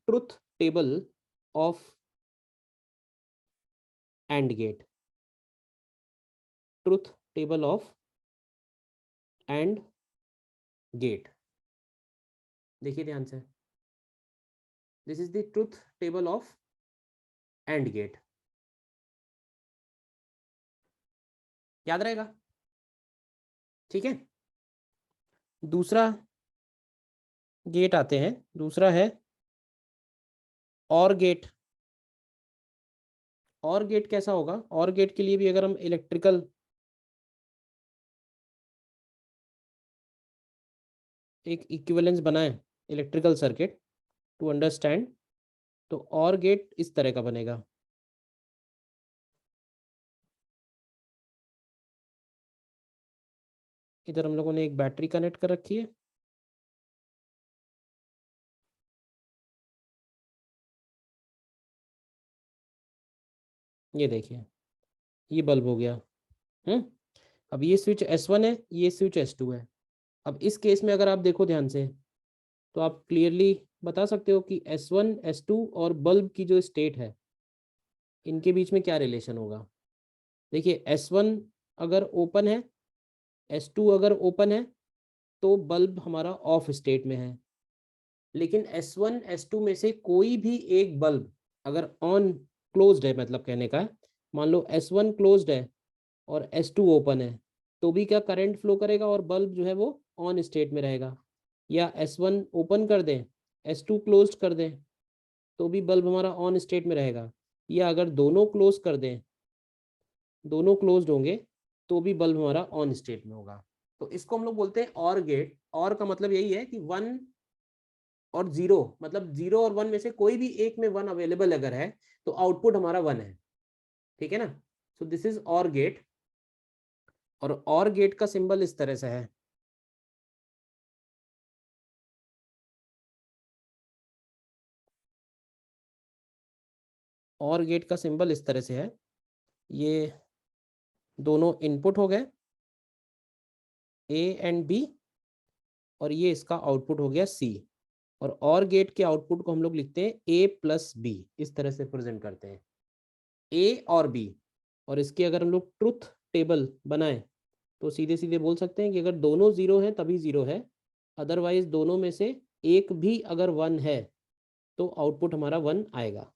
truth table of AND gate, truth table of AND gate. देखिए ध्यान से, this is the truth table of AND gate, याद रहेगा, ठीक है। दूसरा गेट आते हैं, दूसरा है और गेट। और गेट कैसा होगा, और गेट के लिए भी अगर हम इलेक्ट्रिकल एक इक्विवेलेंस बनाएं, इलेक्ट्रिकल सर्किट टू अंडरस्टैंड, तो और गेट इस तरह का बनेगा। इधर हम लोगों ने एक बैटरी कनेक्ट कर रखी है। ये देखिए, ये बल्ब हो गया। अब ये स्विच S1 है, ये स्विच S2 है। अब इस केस में अगर आप देखो ध्यान से, तो आप क्लियरली बता सकते हो कि S1 S2 और बल्ब की जो स्टेट है, इनके बीच में क्या रिलेशन होगा। देखिए, S1 अगर ओपन है, S2 अगर ओपन है, तो बल्ब हमारा ऑफ स्टेट में है। लेकिन S1 S2 में से कोई भी एक बल्ब अगर ऑन क्लोज्ड है, मतलब कहने का है, मान लो S1 क्लोज्ड है और S2 ओपन है, तो भी क्या करंट फ्लो करेगा और बल्ब जो है वो ऑन स्टेट में रहेगा। या S1 ओपन कर दें, S2 क्लोज्ड कर दें, तो भी बल्ब हमारा ऑन स्टेट में रहेगा। या अगर दोनों क्लोज कर दें, दोनों क्लोज्ड होंगे, तो भी बल्ब हमारा ऑन स्टेट में होगा। तो इसको हम लोग बोलते हैं ऑर गेट। और का मतलब यही है कि 1 और 0, मतलब 0 और 1 में से कोई भी एक में 1 अवेलेबल अगर है, तो आउटपुट हमारा 1 है। ठीक है ना। So this is OR gate. और ऑर गेट का सिंबल इस तरह से है। और गेट का सिंबल इस तरह से है। ये दोनों इनपुट हो गए, A एंड B, और ये इसका आउटपुट हो गया C। और गेट के आउटपुट को हम लोग लिखते हैं A प्लस B, इस तरह से प्रेजेंट करते हैं, A और B। और इसकी अगर हम लोग ट्रुथ टेबल बनाएं, तो सीधे सीधे बोल सकते हैं कि अगर दोनों जीरो हैं तभी जीरो है, अदरवाइज दोनों में से एक भी अगर 1 है, तो आउटपुट हमारा 1 आएगा।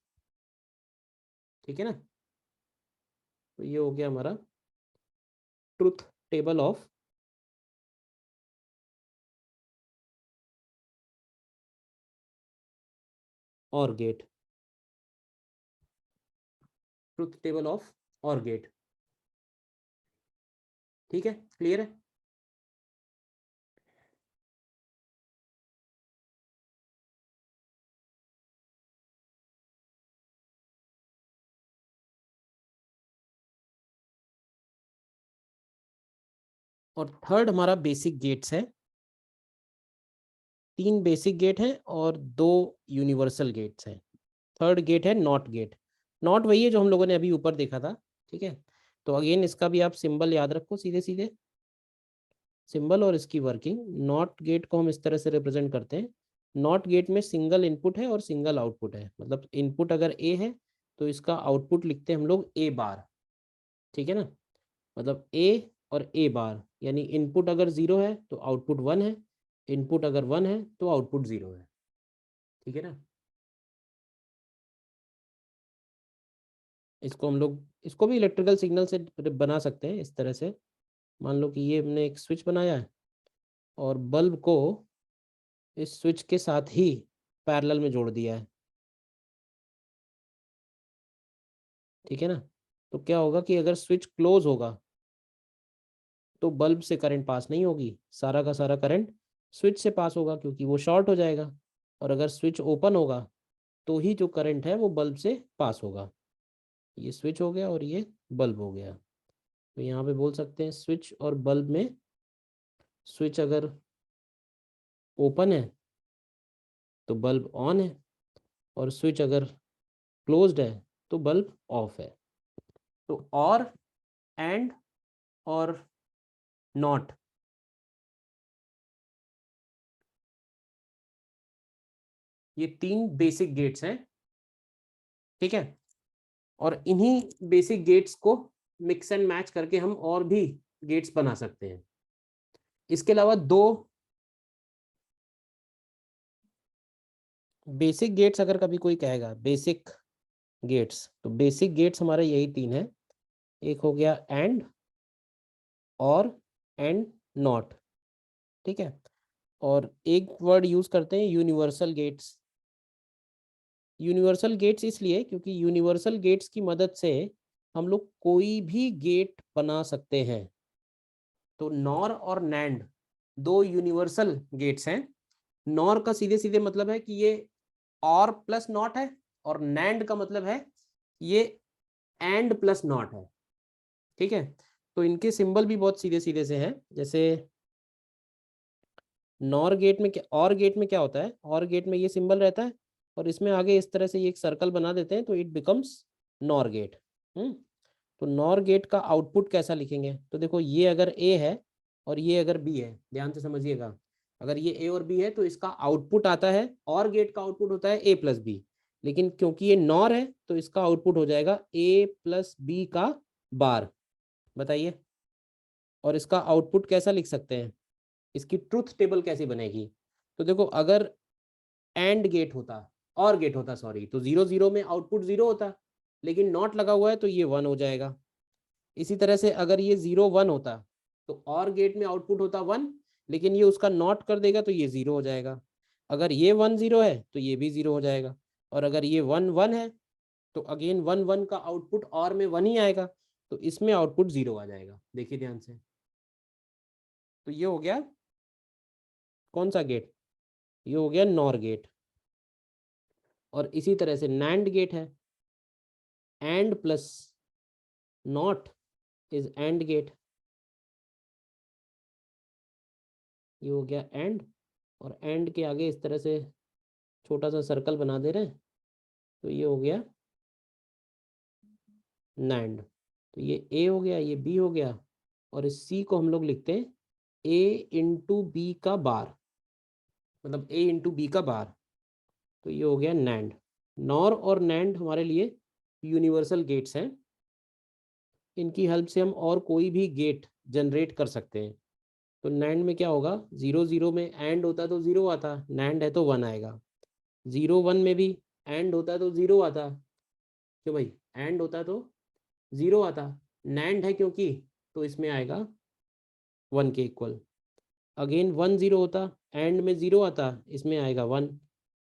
ठीक है ना। तो ये हो गया हमारा ट्रुथ टेबल ऑफ और गेट। ट्रुथ टेबल ऑफ और गेट। ठीक है, क्लियर है। और थर्ड हमारा बेसिक गेट्स है। 3 बेसिक गेट हैं और 2 यूनिवर्सल गेट्स हैं। थर्ड गेट है नॉट गेट। नॉट वही है जो हम लोगों ने अभी ऊपर देखा था। ठीक है। तो अगेन इसका भी आप सिंबल याद रखो, सीधे सीधे सिंबल और इसकी वर्किंग। नॉट गेट को हम इस तरह से रिप्रेजेंट करते हैं। नॉट गेट में सिंगल इनपुट है और सिंगल आउटपुट है, मतलब इनपुट अगर ए है, तो इसका आउटपुट लिखते हैं हम लोग ए बार। ठीक है ना। मतलब ए और ए बार, यानी इनपुट अगर 0 है तो आउटपुट 1 है, इनपुट अगर 1 है तो आउटपुट 0 है। ठीक है ना। इसको हम लोग, इसको भी इलेक्ट्रिकल सिग्नल से बना सकते हैं इस तरह से। मान लो कि ये हमने एक स्विच बनाया है और बल्ब को इस स्विच के साथ ही पैरेलल में जोड़ दिया है। ठीक है ना। तो क्या होगा कि अगर स्विच क्लोज होगा, तो बल्ब से करंट पास नहीं होगी, सारा का सारा करंट स्विच से पास होगा, क्योंकि वो शॉर्ट हो जाएगा। और अगर स्विच ओपन होगा, तो ही जो करंट है वो बल्ब से पास होगा। ये स्विच हो गया और ये बल्ब हो गया। तो यहाँ पे बोल सकते हैं स्विच और बल्ब में, स्विच अगर ओपन है तो बल्ब ऑन है, और स्विच अगर क्लोज्ड है तो बल्ब ऑफ है। तो और, एंड और नॉट, ये 3 बेसिक गेट्स हैं। ठीक है। और इन्हीं बेसिक गेट्स को मिक्स एंड मैच करके हम और भी गेट्स बना सकते हैं। इसके अलावा 2 बेसिक गेट्स, अगर कभी कोई कहेगा बेसिक गेट्स, तो बेसिक गेट्स हमारे यही 3 है। एक हो गया और एंड नॉट। ठीक है। और एक वर्ड यूज करते हैं यूनिवर्सल गेट्स। यूनिवर्सल गेट्स इसलिए क्योंकि यूनिवर्सल गेट्स की मदद से हम लोग कोई भी गेट बना सकते हैं। तो नॉर और नैंड 2 यूनिवर्सल गेट्स हैं। नॉर का सीधे सीधे मतलब है कि ये और प्लस नॉट है, और नैंड का मतलब है ये एंड प्लस नॉट है। ठीक है। तो इनके सिंबल भी बहुत सीधे सीधे से हैं। जैसे नॉर गेट में क्या, और गेट में क्या होता है, और गेट में ये सिंबल रहता है और इसमें आगे इस तरह से ये एक सर्कल बना देते हैं तो इट बिकम्स नॉर गेट। तो नॉर गेट का आउटपुट कैसा लिखेंगे, तो देखो ये अगर ए है और ये अगर बी है, ध्यान से समझिएगा, अगर ये ए और बी है तो इसका आउटपुट आता है, और गेट का आउटपुट होता है ए प्लस बी, लेकिन क्योंकि ये नॉर है तो इसका आउटपुट हो जाएगा ए प्लस बी का बार। बताइए, और इसका आउटपुट कैसा लिख सकते हैं, इसकी ट्रुथ टेबल कैसी बनेगी, तो देखो अगर एंड गेट होता, और गेट होता सॉरी, तो 0 0 में आउटपुट 0 होता, लेकिन नॉट लगा हुआ है तो ये 1 हो जाएगा। इसी तरह से अगर ये 0 1 होता तो और गेट में आउटपुट होता 1, लेकिन ये उसका नॉट कर देगा तो ये 0 हो जाएगा। अगर ये 1 0 है तो ये भी 0 हो जाएगा, और अगर ये 1 1 है तो अगेन 1 1 का आउटपुट और में 1 ही आएगा, तो इसमें आउटपुट 0 आ जाएगा। देखिए ध्यान से, तो ये हो गया कौन सा गेट, ये हो गया नॉर गेट। और इसी तरह से नैंड गेट है, AND plus NOT is AND gate, ये हो गया एंड, और एंड के आगे इस तरह से छोटा सा सर्कल बना दे रहे हैं तो ये हो गया नैंड। तो ये ए हो गया, ये बी हो गया, और इस सी को हम लोग लिखते हैं ए इंटू बी का बार, मतलब ए इंटू बी का बार, तो ये हो गया नैंड। नॉर और नैंड हमारे लिए यूनिवर्सल गेट्स हैं, इनकी हेल्प से हम और कोई भी गेट जनरेट कर सकते हैं। तो नैंड में क्या होगा, 0 0 में एंड होता तो 0 आता, नैंड है तो 1 आएगा। 0 1 में भी एंड होता तो 0 आता, क्यों भाई, एंड होता तो 0 आता, नैंड है क्योंकि, तो इसमें आएगा 1 के इक्वल। अगेन 1 0 होता, एंड में 0 आता, इसमें आएगा 1,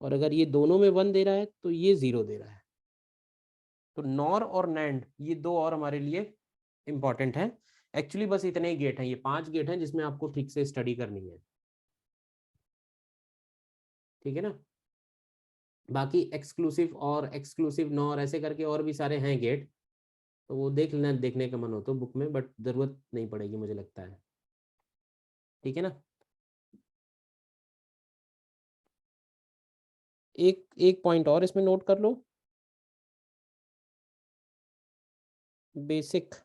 और अगर ये दोनों में 1 दे रहा है तो ये 0 दे रहा है। तो नॉर और नैंड ये दो और हमारे लिए इंपॉर्टेंट है। एक्चुअली बस इतने ही गेट हैं, ये 5 गेट हैं जिसमें आपको ठीक से स्टडी करनी है, ठीक है ना। बाकी एक्सक्लूसिव और एक्सक्लूसिव नॉर ऐसे करके और भी सारे हैं गेट, तो वो देख लेना, देखने का मन हो तो बुक में, बट जरूरत नहीं पड़ेगी मुझे लगता है, ठीक है ना। एक एक पॉइंट और इसमें नोट कर लो, basic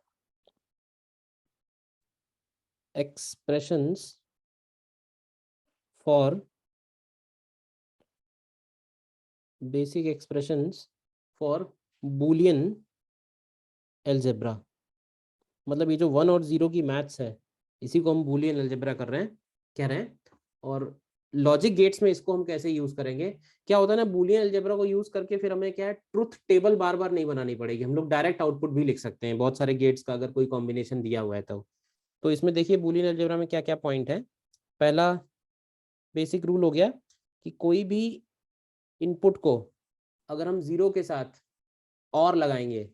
expressions for basic expressions for Boolean algebra. मतलब ये जो 1 और 0 की मैथ्स है, इसी को हम बूलियन एल्जेब्रा कर रहे हैं, कह रहे हैं। और लॉजिक गेट्स में इसको हम कैसे यूज करेंगे, क्या होता है ना, बूलियन एल्जेब्रा को यूज करके फिर हमें क्या है, ट्रुथ टेबल बार बार नहीं बनानी पड़ेगी, हम लोग डायरेक्ट आउटपुट भी लिख सकते हैं बहुत सारे गेट्स का, अगर कोई कॉम्बिनेशन दिया हुआ है तो इसमें देखिए बूलियन एल्जेब्रा में क्या क्या पॉइंट है। पहला बेसिक रूल हो गया कि कोई भी इनपुट को अगर हम 0 के साथ और लगाएंगे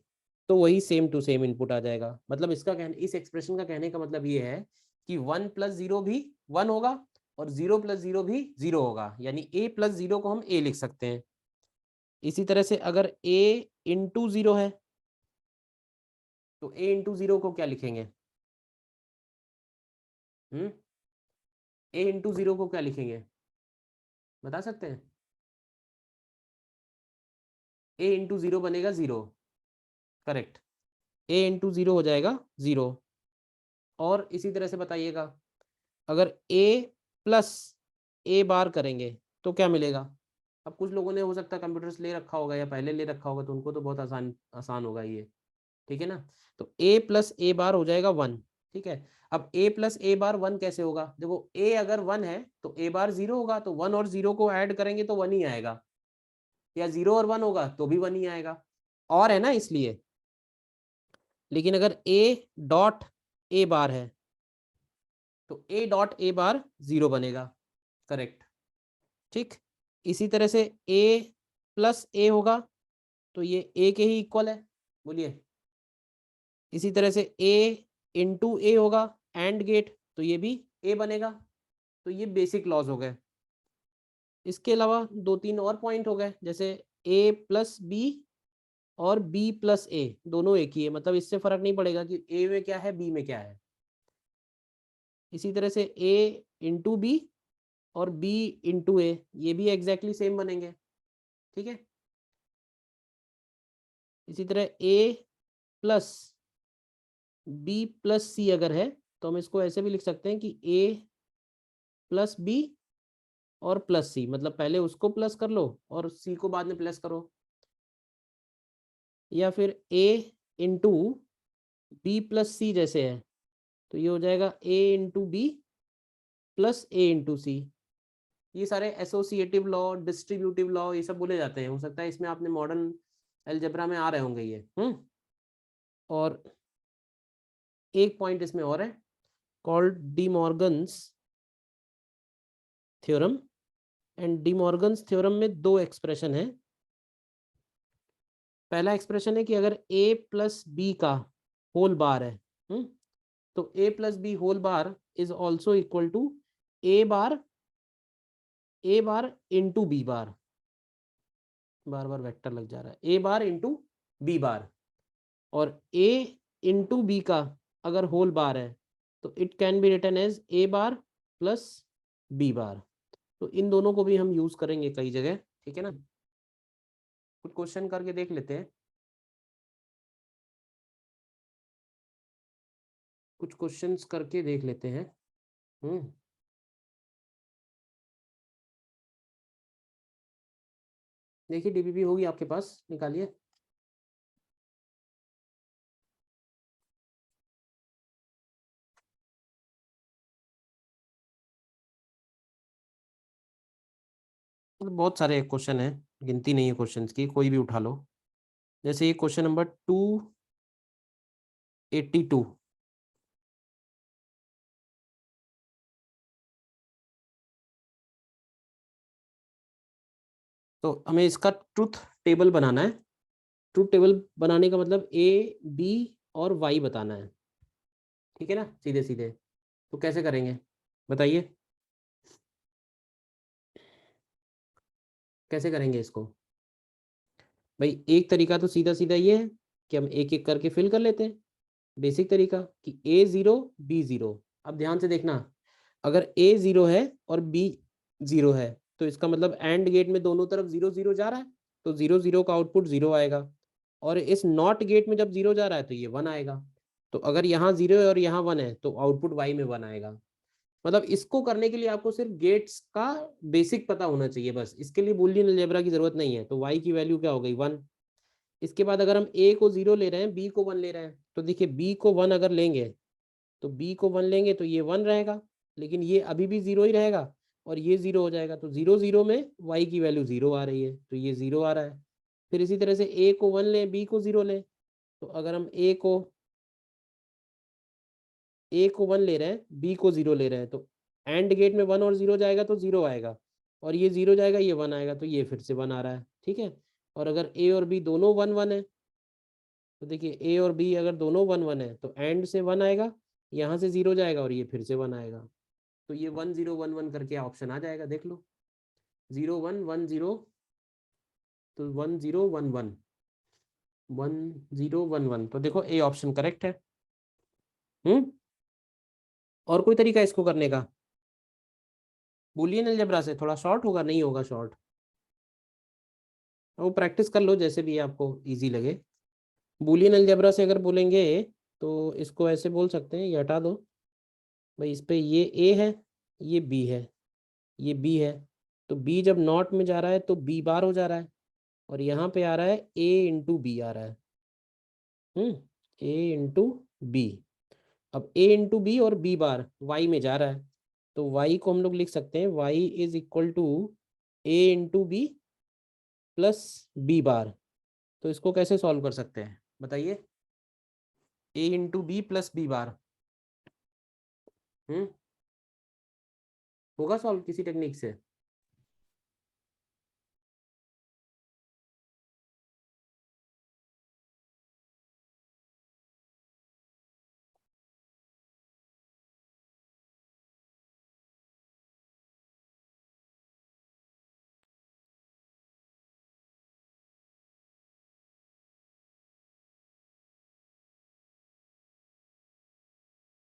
तो वही सेम टू सेम इनपुट आ जाएगा। मतलब इसका कहने, इस एक्सप्रेशन का कहने का मतलब ये है कि 1 प्लस 0 भी 1 होगा और 0 प्लस 0 भी 0 होगा, यानी a प्लस 0 को हम a लिख सकते हैं। इसी तरह से अगर a इंटू 0 है तो a इंटू 0 को क्या लिखेंगे, a इंटू 0 को क्या लिखेंगे, बता सकते हैं। a इंटू 0 बनेगा 0, करेक्ट, a इंटू 0 हो जाएगा 0। और इसी तरह से बताइएगा, अगर a प्लस a बार करेंगे तो क्या मिलेगा। अब कुछ लोगों ने हो सकता है कंप्यूटर्स ले रखा होगा या पहले ले रखा होगा, तो उनको तो बहुत आसान आसान होगा ये, ठीक है ना। तो a प्लस a बार हो जाएगा 1, ठीक है। अब a प्लस a बार 1 कैसे होगा, देखो a अगर 1 है तो a बार 0 होगा, तो 1 और 0 को ऐड करेंगे तो 1 ही आएगा, या 0 और 1 होगा तो भी 1 ही आएगा, और है ना इसलिए। लेकिन अगर a डॉट a बार है तो a डॉट a बार 0 बनेगा, करेक्ट, ठीक। इसी तरह से a प्लस a होगा तो ये a के ही इक्वल है, बोलिए। इसी तरह से a इंटू a होगा एंड गेट, तो ये भी a बनेगा। तो ये बेसिक लॉज हो गए। इसके अलावा 2 3 और पॉइंट हो गए, जैसे a प्लस बी और b प्लस a दोनों एक ही है, मतलब इससे फर्क नहीं पड़ेगा कि a में क्या है b में क्या है। इसी तरह से a इंटू बी और b इंटू ए, ये भी एग्जैक्टली सेम बनेंगे, ठीक है। इसी तरह a plus b plus c अगर है तो हम इसको ऐसे भी लिख सकते हैं कि a प्लस बी और प्लस सी, मतलब पहले उसको प्लस कर लो और सी को बाद में प्लस करो। या फिर a into B plus C जैसे है तो ये हो जाएगा a into B plus A into C. ये सारे एसोसिएटिव लॉ, डिस्ट्रीब्यूटिव लॉ, ये सब बोले जाते हैं। हो सकता है इसमें आपने मॉडर्न अलजेब्रा में आ रहे होंगे ये। और एक पॉइंट इसमें और है, called D Morgan's theorem. And D Morgan's theorem में दो एक्सप्रेशन है। पहला एक्सप्रेशन है कि अगर a प्लस बी का होल बार है, तो a plus B whole bar is also equal to A bar into B bar, बार बार वेक्टर लग जा रहा है, ए बार इंटू बी बार। और a इंटू बी का अगर होल बार है तो it can be written as A bar plus B bar. तो इन दोनों को भी हम यूज करेंगे कई जगह, ठीक है ना। कुछ क्वेश्चन करके देख लेते हैं, कुछ क्वेश्चंस करके देख लेते हैं। देखिए डीबीबी होगी आपके पास, निकालिए। मतलब बहुत सारे क्वेश्चन है, गिनती नहीं है क्वेश्चंस की, कोई भी उठा लो। जैसे ये क्वेश्चन नंबर 282, तो हमें इसका ट्रुथ टेबल बनाना है। ट्रुथ टेबल बनाने का मतलब ए बी और वाई बताना है, ठीक है ना, सीधे सीधे। तो कैसे करेंगे बताइए, कैसे करेंगे इसको। भाई एक तरीका तो सीधा सीधा ये है कि हम एक एक करके फिल कर लेते हैं। बेसिक तरीका कि ए जीरो बी जीरो। अब ध्यान से देखना, अगर ए जीरो है और बी जीरो है तो इसका मतलब एंड गेट में दोनों तरफ जीरो जीरो जा रहा है, तो जीरो जीरो का आउटपुट जीरो आएगा। और इस नॉट गेट में जब जीरो जा रहा है तो ये वन आएगा। तो अगर यहाँ जीरो है और यहाँ वन है तो आउटपुट वाई में वन आएगा। मतलब इसको करने के लिए आपको सिर्फ गेट्स का बेसिक पता होना चाहिए, बस इसके लिए बूलियन अलजेब्रा की जरूरत नहीं है। तो वाई की वैल्यू क्या हो गई, वन। इसके बाद अगर हम ए को जीरो ले रहे हैं, बी को वन ले रहे हैं, तो देखिए बी को वन अगर लेंगे तो बी को वन लेंगे तो ये वन रहेगा, लेकिन ये अभी भी जीरो ही रहेगा और ये जीरो हो जाएगा। तो जीरो जीरो में वाई की वैल्यू जीरो आ रही है तो ये जीरो आ रहा है। फिर इसी तरह से ए को वन लें, बी को जीरो लें, तो अगर हम ए को वन ले रहे हैं, बी को जीरो ले रहे हैं, तो एंड गेट में वन और जीरो जाएगा तो जीरो आएगा, और ये जीरो जाएगा ये वन आएगा, तो ये फिर से वन आ रहा है, ठीक है। और अगर ए और बी दोनों वन वन है, तो देखिए ए और बी अगर दोनों वन वन है तो एंड से वन आएगा, यहाँ से जीरो जाएगा और ये फिर से वन आएगा। तो ये 1011 करके ऑप्शन आ जाएगा, देख लो। 0110, तो 1011, 1011, तो देखो ए ऑप्शन करेक्ट है। और कोई तरीका इसको करने का, बूलियन अलजेब्रा से थोड़ा शॉर्ट होगा, नहीं होगा शॉर्ट, वो प्रैक्टिस कर लो जैसे भी आपको इजी लगे। बूलियन अलजेब्रा से अगर बोलेंगे तो इसको ऐसे बोल सकते हैं, ये हटा दो भाई, इस पे ये ए है, ये बी है, ये बी है, तो बी जब नॉट में जा रहा है तो बी बार हो जा रहा है, और यहाँ पे आ रहा है ए इंटू बी आ रहा है। ए इंटू बी। अब ए इंटू बी और बी बार वाई में जा रहा है, तो वाई को हम लोग लिख सकते हैं Y is equal to A into B plus B bar. तो इसको कैसे सॉल्व कर सकते हैं बताइए, A into B plus B bar. Hmm होगा सॉल्व किसी टेक्निक से।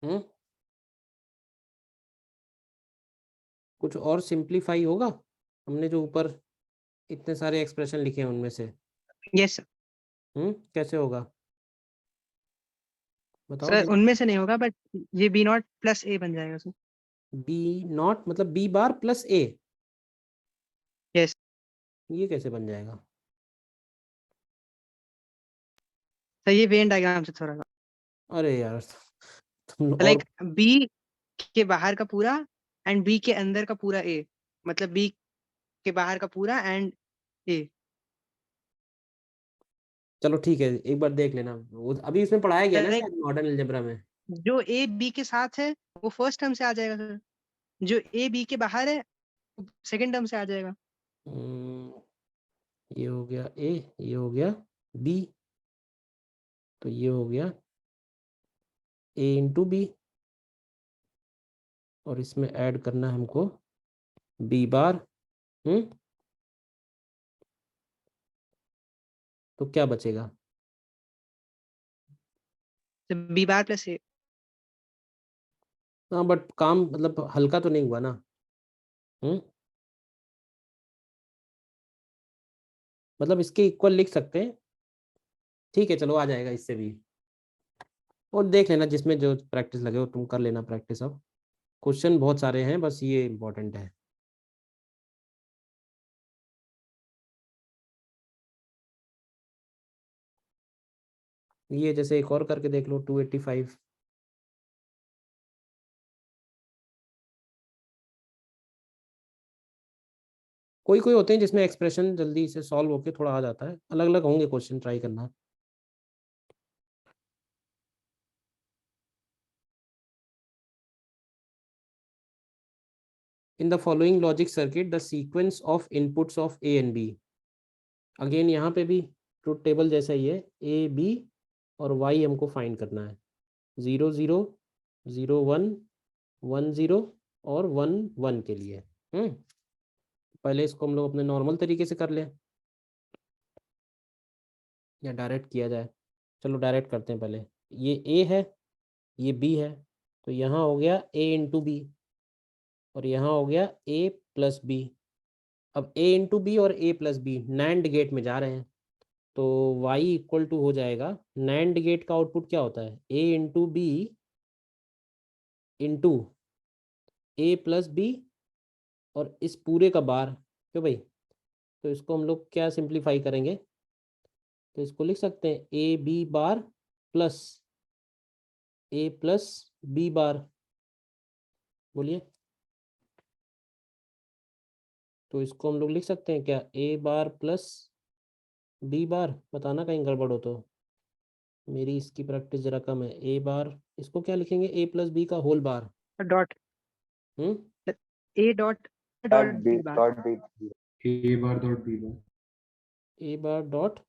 हम्म कुछ और सिंप्लीफाई होगा हमने जो ऊपर इतने सारे एक्सप्रेशन लिखे हैं उनमें से? Yes sir. कैसे होगा बताओ सर जरा। उनमें से नहीं होगा, बट ये बी नॉट प्लस ए बन जाएगा सर। बी नॉट मतलब बी बार प्लस ए, यस। ये कैसे बन जाएगा? सर ये वेन डायग्राम से थोड़ा सा, अरे यार तुम और लाइक बी के बाहर का पूरा एंड बी के अंदर का पूरा ए, मतलब बी के बाहर का पूरा एंड ए। चलो ठीक है, एक बार देख लेना, वो अभी इसमें पढ़ाया गया ना लाइक शायद मॉडर्न अलजेब्रा में। जो ए बी के साथ है वो फर्स्ट टर्म से आ जाएगा सर, जो ए बी के बाहर है सेकंड टर्म से आ जाएगा। हम्म, ये हो गया ए, ये हो गया बी, तो ये हो गया ए इंटू बी, और इसमें ऐड करना है हमको बी बार। तो क्या बचेगा? तो बी बार प्लस ए। हाँ बट काम मतलब हल्का तो नहीं हुआ ना। हम्म मतलब इसके इक्वल लिख सकते हैं, ठीक है चलो आ जाएगा इससे भी। और देख लेना जिसमें जो प्रैक्टिस लगे वो तुम कर लेना प्रैक्टिस। अब क्वेश्चन बहुत सारे हैं, बस ये इम्पोर्टेंट है। ये जैसे एक और करके देख लो 285। कोई कोई होते हैं जिसमें एक्सप्रेशन जल्दी से सॉल्व होके थोड़ा आ जाता है, अलग अलग होंगे क्वेश्चन, ट्राई करना। In the following logic circuit the sequence of inputs of A and B. Again यहाँ पे भी ट्रुथ टेबल जैसा ही है, ए बी और वाई हमको फाइंड करना है। 0 0 0 1 1 0 और 1 1 के लिए। पहले इसको हम लोग अपने नॉर्मल तरीके से कर लें या डायरेक्ट किया जाए? चलो डायरेक्ट करते हैं पहले। ये ए है, ये बी है, तो यहाँ हो गया ए इंटू बी, और यहाँ हो गया ए प्लस बी। अब ए इंटू बी और ए प्लस बी नैंड गेट में जा रहे हैं, तो y इक्वल टू हो जाएगा, नैंड गेट का आउटपुट क्या होता है, ए into B into A plus B, और इस पूरे का बार, क्यों भाई? तो इसको हम लोग क्या सिंप्लीफाई करेंगे, तो इसको लिख सकते हैं A B bar plus A plus B bar. बोलिए। तो इसको हम लोग लिख सकते हैं क्या, ए बार प्लस बी बार, बताना कहीं गड़बड़ हो तो, मेरी इसकी प्रैक्टिस जरा कम है। ए बार, इसको क्या लिखेंगे, ए प्लस बी का whole bar. Dot hmm A dot dot dot B B bar. Dot B A bar dot B bar. A bar dot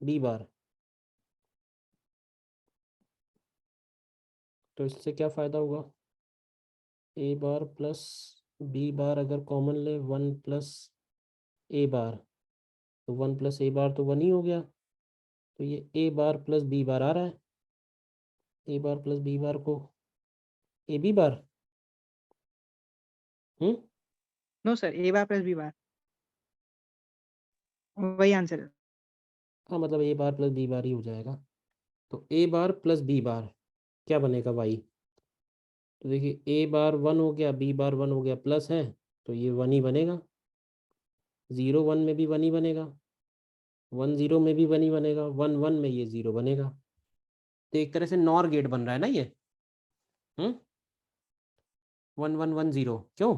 B bar. तो इससे क्या फ़ायदा हुआ, ए बार प्लस बी बार अगर कॉमन ले, 1 प्लस ए बार, तो 1 प्लस ए बार तो 1 ही हो गया, तो ये ए बार प्लस बी बार आ रहा है, ए बार प्लस बी बार को A B bar. Hmm no sir, A bar plus B bar वही आंसर है। हाँ मतलब ए बार प्लस बी बार ही हो जाएगा। तो ए बार प्लस बी बार क्या बनेगा वाई, तो देखिए ए बार 1 हो गया, बी बार 1 हो गया, प्लस है, तो ये 1 ही बनेगा। 0 1 में भी 1 ही बनेगा, 1 0 में भी 1 ही बनेगा, 1 1 में ये 0 बनेगा। तो एक तरह से नॉर गेट बन रहा है ना ये। 1 1 1 0, क्यों?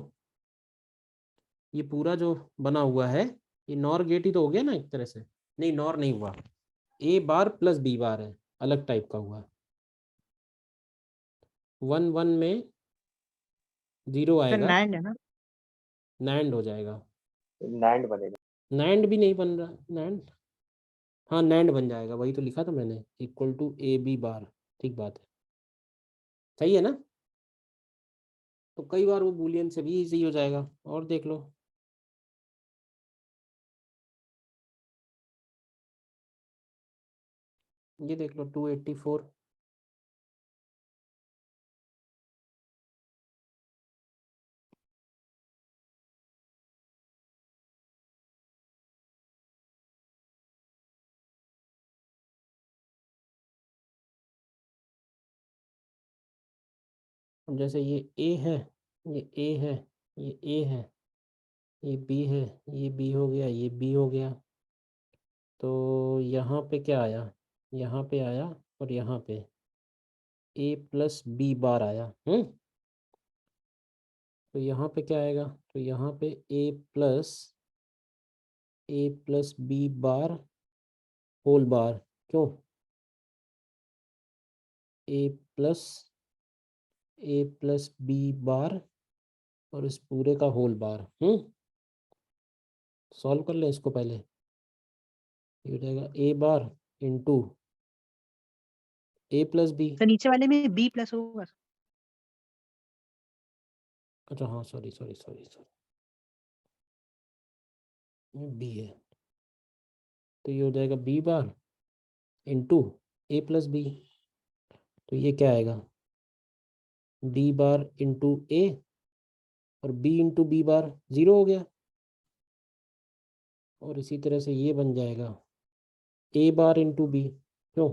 ये पूरा जो बना हुआ है ये नॉर गेट ही तो हो गया ना एक तरह से। नहीं नॉर नहीं हुआ, ए बार प्लस बी बार है, अलग टाइप का हुआ। 1 1 में 0 सर आएगा, नाइन है ना। नैंड हो जाएगा। नैंड बनेगा। नैंड भी नहीं बन रहा, नैंड, हाँ नैंड बन जाएगा, वही तो लिखा था मैंने, equal to A B bar. ठीक बात है, सही है ना? तो कई बार वो बूलियन से भी इजी हो जाएगा। और देख लो, ये देख लो 284। अब जैसे ये ए है, ये ए है, ये ए है, ये बी है, ये बी हो गया, ये बी हो गया। तो यहाँ पे क्या आया, यहाँ पे आया और यहाँ पे ए प्लस बी बार आया। तो यहाँ पे क्या आएगा, तो यहाँ पे A plus B bar whole bar. क्यों, ए प्लस बी बार और इस पूरे का होल बार। सॉल्व कर ले इसको पहले। ये हो जाएगा A bar into A plus B. तो नीचे वाले में बी प्लस होगा। अच्छा हाँ, sorry sorry sorry sorry, B है। तो ये हो जाएगा B bar into A plus B. तो ये क्या आएगा, डी बार इंटू ए और बी इंटू बी बार 0 हो गया। और इसी तरह से ये बन जाएगा ए बार इंटू बी। क्यों,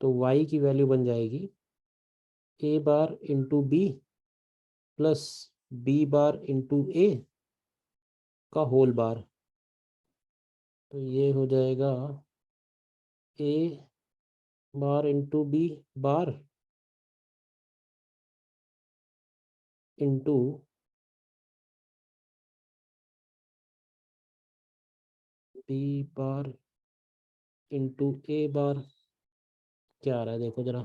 तो y की वैल्यू बन जाएगी A bar into B plus B bar into A का होल बार। तो ये हो जाएगा A bar into B bar into B bar into A bar. क्या आ रहा है देखो जरा,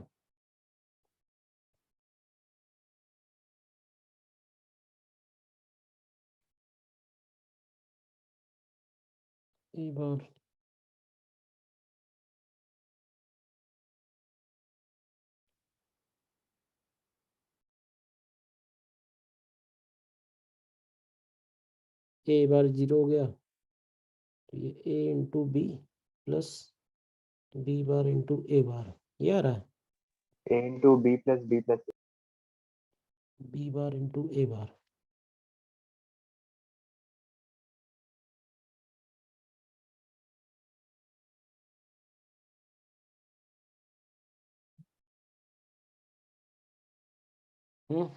ए बार ए बार 0 हो गया। तो ये A into B plus B bar into A bar, ये आ रहा है A into B plus B plus B bar into A bar. Hmm,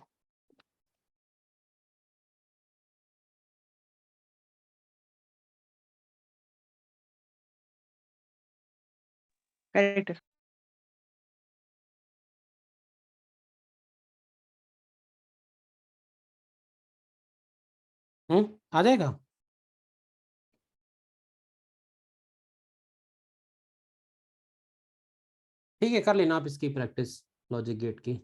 correct. आ जाएगा। ठीक है, कर लेना आप इसकी प्रैक्टिस लॉजिक गेट की।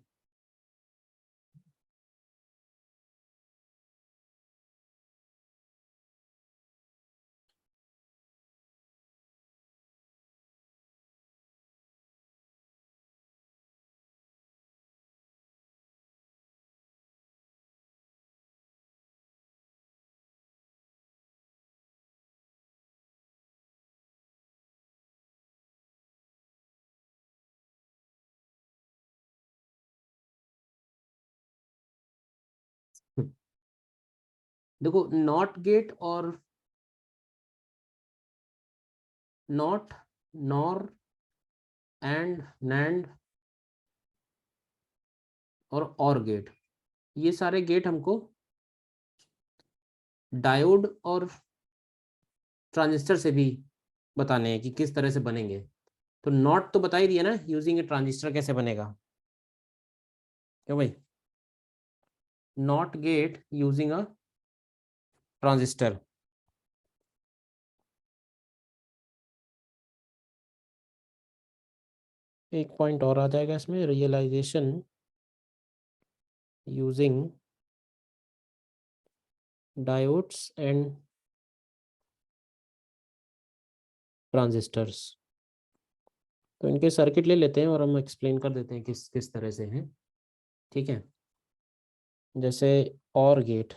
देखो नॉट गेट और नॉट, नॉर, एंड, नैंड और गेट, ये सारे गेट हमको डायोड और ट्रांजिस्टर से भी बताने हैं कि किस तरह से बनेंगे। तो नॉट तो बता ही दिया ना, यूजिंग ए ट्रांजिस्टर कैसे बनेगा। क्यों भाई, NOT gate using a transistor. एक पॉइंट और आ जाएगा इसमें, realization using diodes and transistors. तो इनके सर्किट ले लेते हैं और हम एक्सप्लेन कर देते हैं किस किस तरह से हैं। ठीक है, जैसे और गेट,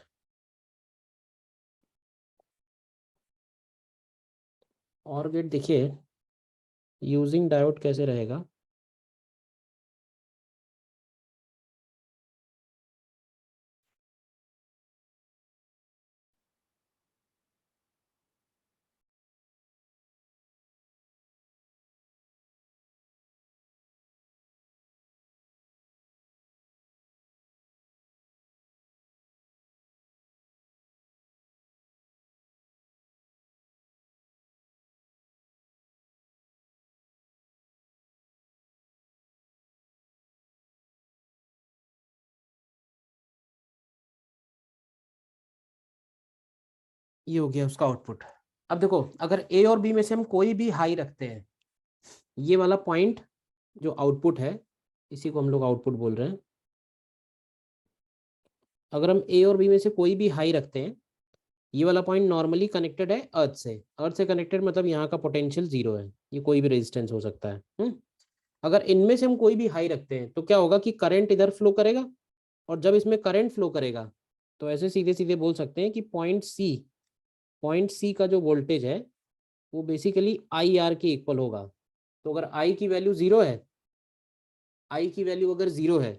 और गेट देखिए यूजिंग डायोड कैसे रहेगा। ये हो गया उसका आउटपुट। अब देखो अगर ए और बी में से हम कोई भी हाई रखते हैं, ये वाला पॉइंट जो आउटपुट है इसी को हम लोग आउटपुट बोल रहे हैं। अगर हम ए और बी में से कोई भी हाई रखते हैं, ये वाला पॉइंट नॉर्मली कनेक्टेड है अर्थ से। अर्थ से कनेक्टेड मतलब यहाँ का पोटेंशियल 0 है, ये कोई भी रेजिस्टेंस हो सकता है। अगर इनमें से हम कोई भी हाई रखते हैं तो क्या होगा कि करंट इधर फ्लो करेगा, और जब इसमें करंट फ्लो करेगा तो ऐसे सीधे सीधे बोल सकते हैं कि पॉइंट सी का जो वोल्टेज है वो बेसिकली आई आर के इक्वल होगा। तो अगर आई की वैल्यू 0 है, आई की वैल्यू अगर 0 है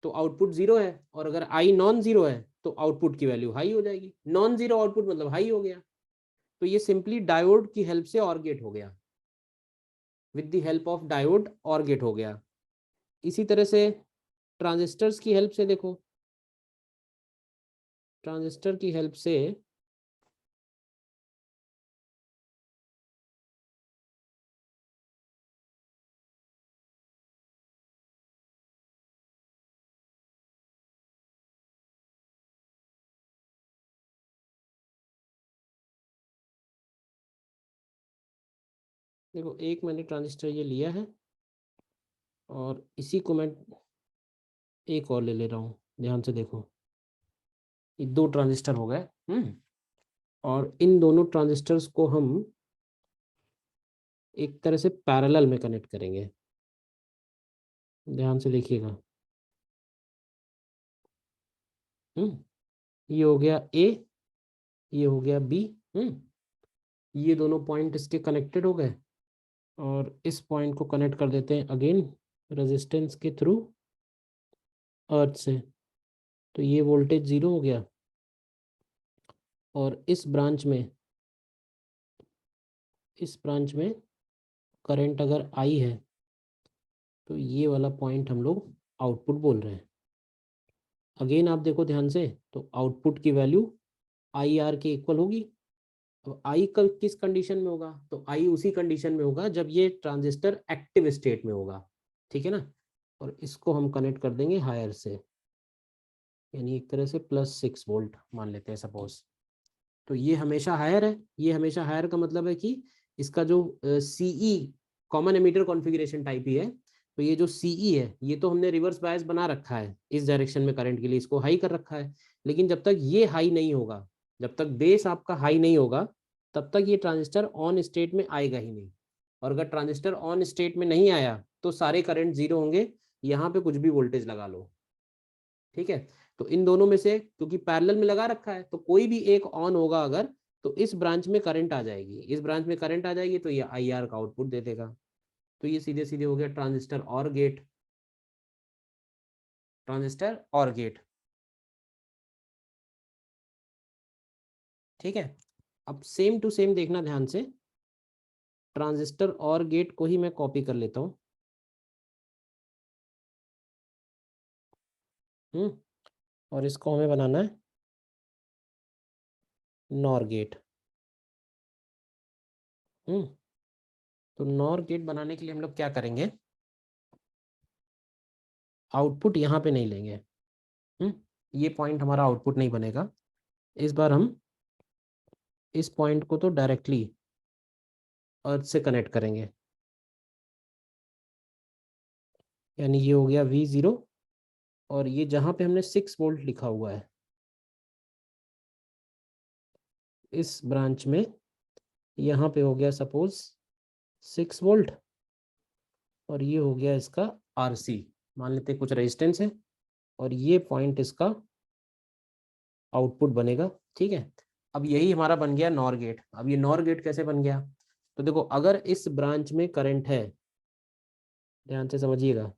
तो आउटपुट 0 है, और अगर आई नॉन 0 है तो आउटपुट की वैल्यू हाई हो जाएगी। नॉन 0 आउटपुट मतलब हाई हो गया। तो ये सिंपली डायोड की हेल्प से और गेट हो गया, with the help of diode और गेट हो गया। इसी तरह से ट्रांजिस्टर्स की हेल्प से देखो, ट्रांजिस्टर की हेल्प से देखो, एक मैंने ट्रांजिस्टर ये लिया है और इसी को मैं एक और ले रहा हूँ। ध्यान से देखो, ये 2 ट्रांजिस्टर हो गए। और इन दोनों ट्रांजिस्टर्स को हम एक तरह से पैरेलल में कनेक्ट करेंगे। ध्यान से देखिएगा। ये हो गया ए, ये हो गया बी। ये दोनों पॉइंट इसके कनेक्टेड हो गए, और इस पॉइंट को कनेक्ट कर देते हैं अगेन रेजिस्टेंस के थ्रू अर्थ से। तो ये वोल्टेज 0 हो गया, और इस ब्रांच में करंट अगर आई है तो ये वाला पॉइंट हम लोग आउटपुट बोल रहे हैं। अगेन आप देखो ध्यान से, तो आउटपुट की वैल्यू आई आर के इक्वल होगी। अब आई का किस कंडीशन में होगा, तो आई उसी कंडीशन में होगा जब ये ट्रांजिस्टर एक्टिव स्टेट में होगा। ठीक है ना। और इसको हम कनेक्ट कर देंगे हायर से, यानी एक तरह से +6 वोल्ट मान लेते हैं सपोज। तो ये हमेशा हायर है। ये हमेशा हायर का मतलब है कि इसका जो C E common emitter configuration type ही है। तो ये जो सीई है ये तो हमने रिवर्स बायस बना रखा है इस डायरेक्शन में करंट के लिए, इसको हाई कर रखा है। लेकिन जब तक ये हाई नहीं होगा, जब तक बेस आपका हाई नहीं होगा, तब तक ये ट्रांजिस्टर ऑन स्टेट में आएगा ही नहीं। और अगर ट्रांजिस्टर ऑन स्टेट में नहीं आया तो सारे करंट 0 होंगे, यहाँ पे कुछ भी वोल्टेज लगा लो। ठीक है। तो इन दोनों में से क्योंकि पैरेलल में लगा रखा है तो कोई भी एक ऑन होगा अगर, तो इस ब्रांच में करंट आ जाएगी, इस ब्रांच में करंट आ जाएगी तो ये आई आर का आउटपुट दे देगा। तो ये सीधे सीधे हो गया ट्रांजिस्टर और गेट, ट्रांजिस्टर और गेट। ठीक है। अब सेम टू सेम देखना ध्यान से, ट्रांजिस्टर और गेट को ही मैं कॉपी कर लेता हूँ। और इसको हमें बनाना है नॉर गेट। तो नॉर गेट बनाने के लिए हम लोग क्या करेंगे, आउटपुट यहाँ पे नहीं लेंगे। ये पॉइंट हमारा आउटपुट नहीं बनेगा। इस बार हम इस पॉइंट को तो डायरेक्टली अर्थ से कनेक्ट करेंगे, यानी ये हो गया V0। और ये जहाँ पे हमने 6 वोल्ट लिखा हुआ है इस ब्रांच में, यहाँ पे हो गया सपोज 6 वोल्ट, और ये हो गया इसका RC, मान लेते हैं कुछ रेजिस्टेंस है, और ये पॉइंट इसका आउटपुट बनेगा। ठीक है। अब यही हमारा बन गया नॉर गेट। अब ये नॉर गेट कैसे बन गया, तो देखो अगर इस ब्रांच में करंट है, ध्यान से समझिएगा,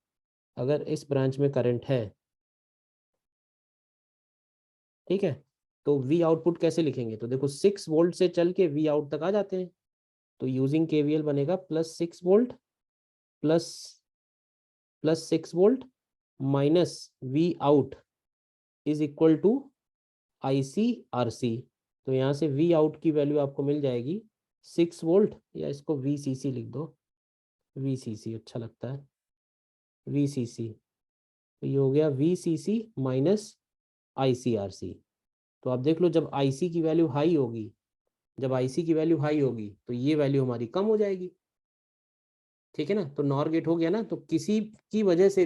अगर इस ब्रांच में करंट है, ठीक है, तो V आउटपुट कैसे लिखेंगे, तो देखो 6 वोल्ट से चल के V आउट तक आ जाते हैं। तो यूजिंग KVL बनेगा +6 volt plus +6 volt minus V out is equal to IC/RC। तो यहाँ से V आउट की वैल्यू आपको मिल जाएगी 6 वोल्ट, या इसको VCC लिख दो, VCC अच्छा लगता है, VCC। तो ये हो गया VCC माइनस IC/RC। तो आप देख लो जब IC की वैल्यू हाई होगी जब आईसी की वैल्यू हाई होगी तो ये वैल्यू हमारी कम हो जाएगी, ठीक है ना। तो नॉर गेट हो गया ना। तो किसी की वजह से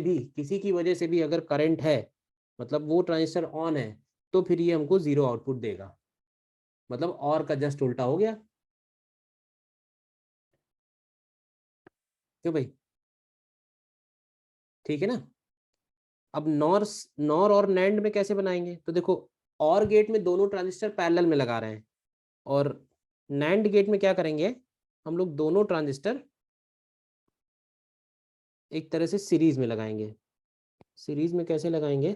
भी अगर करंट है, मतलब वो ट्रांजिस्टर ऑन है, तो फिर ये हमको जीरो आउटपुट देगा, मतलब और का जस्ट उल्टा हो गया। क्यों भाई, ठीक है ना। अब नॉर और नैंड में कैसे बनाएंगे, तो देखो और गेट में दोनों ट्रांजिस्टर पैरेलल में लगा रहे हैं, और नैंड गेट में क्या करेंगे, हम लोग दोनों ट्रांजिस्टर एक तरह से सीरीज में लगाएंगे। सीरीज में कैसे लगाएंगे,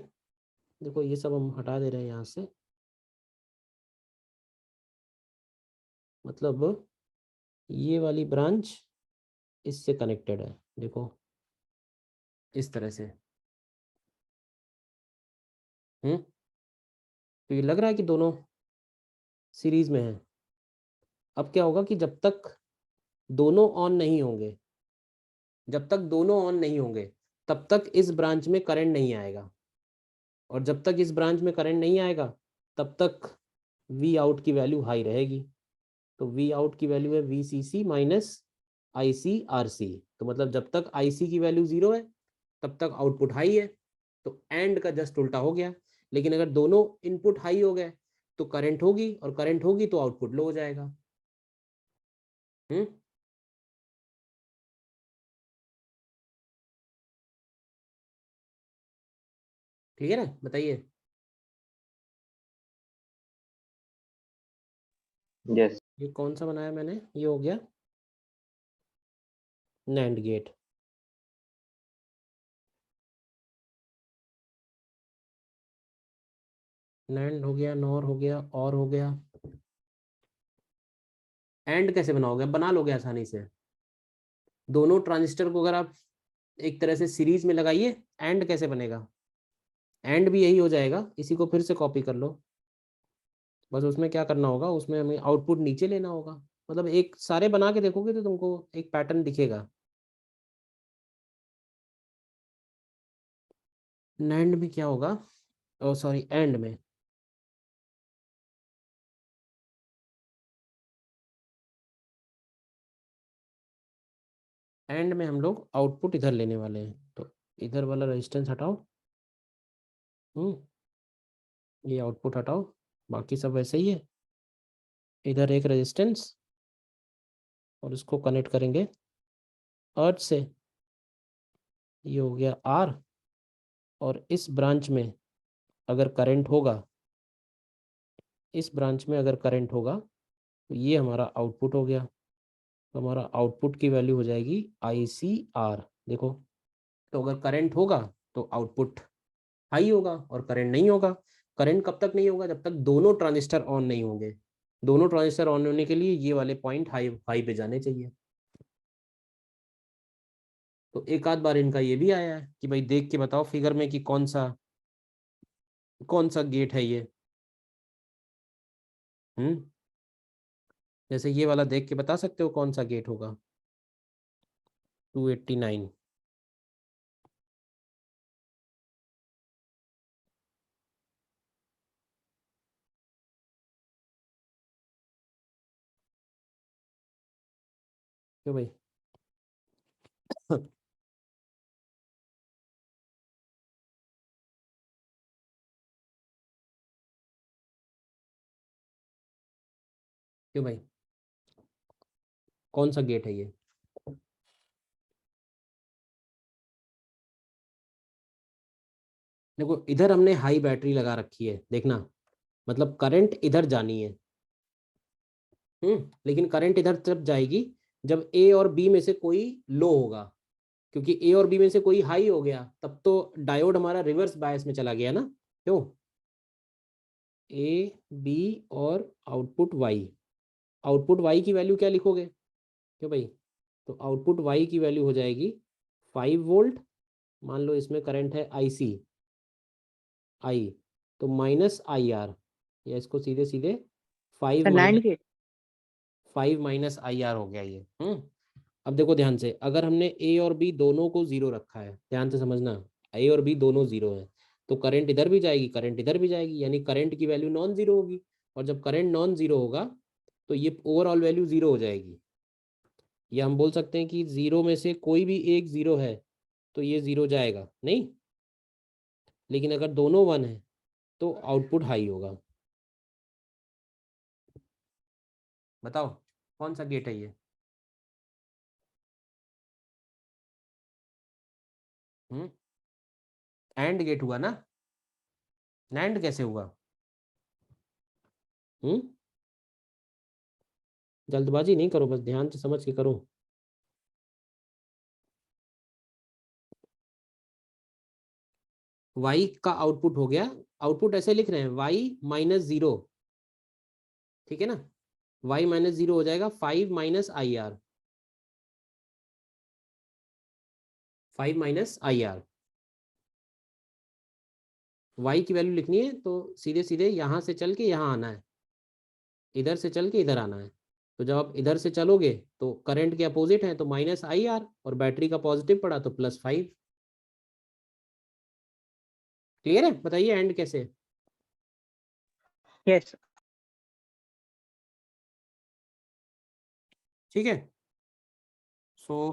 देखो ये सब हम हटा दे रहे हैं यहाँ से, मतलब ये वाली ब्रांच इससे कनेक्टेड है, देखो इस तरह से। तो ये लग रहा है कि दोनों सीरीज में है। अब क्या होगा कि जब तक दोनों ऑन नहीं होंगे, तब तक इस ब्रांच में करंट नहीं आएगा, और जब तक इस ब्रांच में करंट नहीं आएगा तब तक वी आउट की वैल्यू हाई रहेगी। तो वी आउट की वैल्यू है V C C minus I C R C. तो मतलब जब तक आई सी की वैल्यू जीरो है तब तक आउटपुट हाई है, तो एंड का जस्ट उल्टा हो गया। लेकिन अगर दोनों इनपुट हाई हो गए तो करंट होगी, और करंट होगी तो आउटपुट लो हो जाएगा। हम्म, ठीक है ना, बताइए। यस। ये कौन सा बनाया मैंने, ये हो गया नैंड गेट। नैंड हो गया, नॉर हो गया, और हो गया। एंड कैसे बनाओगे, बना लोगे आसानी से। दोनों ट्रांजिस्टर को अगर आप एक तरह से सीरीज में लगाइए, एंड कैसे बनेगा, एंड भी यही हो जाएगा। इसी को फिर से कॉपी कर लो, बस उसमें क्या करना होगा, उसमें हमें आउटपुट नीचे लेना होगा। मतलब एक सारे बना के देखोगे तो तुमको एक पैटर्न दिखेगा। नैंड में क्या होगा, ओ सॉरी एंड में, एंड में हम लोग आउटपुट इधर लेने वाले हैं। तो इधर वाला रेजिस्टेंस हटाओ, ये आउटपुट हटाओ, बाकी सब वैसे ही है। इधर एक रेजिस्टेंस, और इसको कनेक्ट करेंगे अर्थ से, ये हो गया आर। और इस ब्रांच में अगर करंट होगा, तो ये हमारा आउटपुट हो गया। तो हमारा आउटपुट की वैल्यू हो जाएगी आई सी आर, देखो। तो अगर करंट होगा तो आउटपुट हाई होगा, और करंट नहीं होगा। करंट कब तक नहीं होगा, जब तक दोनों ट्रांजिस्टर ऑन नहीं होंगे। दोनों ट्रांजिस्टर ऑन होने के लिए ये वाले पॉइंट हाई हाई पे जाने चाहिए। तो एक आध बार इनका ये भी आया है कि भाई देख के बताओ फिगर में कि कौन सा गेट है ये। हम्म, जैसे ये वाला देख के बता सकते हो कौन सा गेट होगा, 289। क्यों भाई क्यों भाई, कौन सा गेट है ये। देखो इधर हमने हाई बैटरी लगा रखी है, देखना, मतलब करंट इधर जानी है। लेकिन करंट इधर तब जाएगी जब ए और बी में से कोई लो होगा, क्योंकि ए और बी में से कोई हाई हो गया तब तो डायोड हमारा रिवर्स बायस में चला गया ना। क्यों, ए बी और आउटपुट वाई की वैल्यू क्या लिखोगे, क्यों भाई। तो आउटपुट वाई की वैल्यू हो जाएगी 5 वोल्ट, मान लो इसमें करंट है आई सी आई, तो माइनस आई आर, या इसको सीधे सीधे 5 नैंड माइनस गेट। 5 - IR हो गया ये। अब देखो ध्यान से, अगर हमने ए और बी दोनों को जीरो रखा है, ध्यान से समझना, ए और बी दोनों जीरो है, तो करंट इधर भी जाएगी, करंट इधर भी जाएगी, यानी करंट की वैल्यू नॉन जीरो होगी। और जब करंट नॉन जीरो होगा तो ये ओवरऑल वैल्यू 0 हो जाएगी। या हम बोल सकते हैं कि 0 में से कोई भी एक 0 है तो ये 0 जाएगा नहीं, लेकिन अगर दोनों 1 है तो आउटपुट हाई होगा। बताओ कौन सा गेट है ये? एंड गेट हुआ ना, नैंड कैसे हुआ? जल्दबाजी नहीं करो, बस ध्यान से समझ के करो। y का आउटपुट हो गया, आउटपुट ऐसे लिख रहे हैं y-0, ठीक है ना, y-0 हो जाएगा 5 minus IR, 5 minus IR। y की वैल्यू लिखनी है तो सीधे सीधे यहाँ से चल के यहाँ आना है, इधर से चल के इधर आना है। तो जब आप इधर से चलोगे तो करंट के अपोजिट है तो -IR, और बैटरी का पॉजिटिव पड़ा तो +5। क्लियर है? बताइए एंड कैसे? यस। ठीक है, so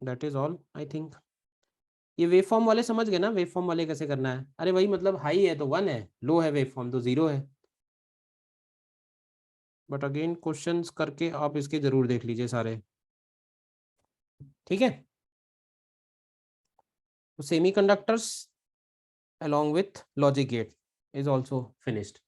that is all I think. ये वेव फॉर्म वाले समझ गए ना, वेव फॉर्म वाले कैसे करना है? अरे भाई मतलब हाई है तो 1 है, लो है वेव फॉर्म तो 0 है। बट अगेन क्वेश्चंस करके आप इसके जरूर देख लीजिए सारे, ठीक है। तो semiconductors along with logic gate is also finished.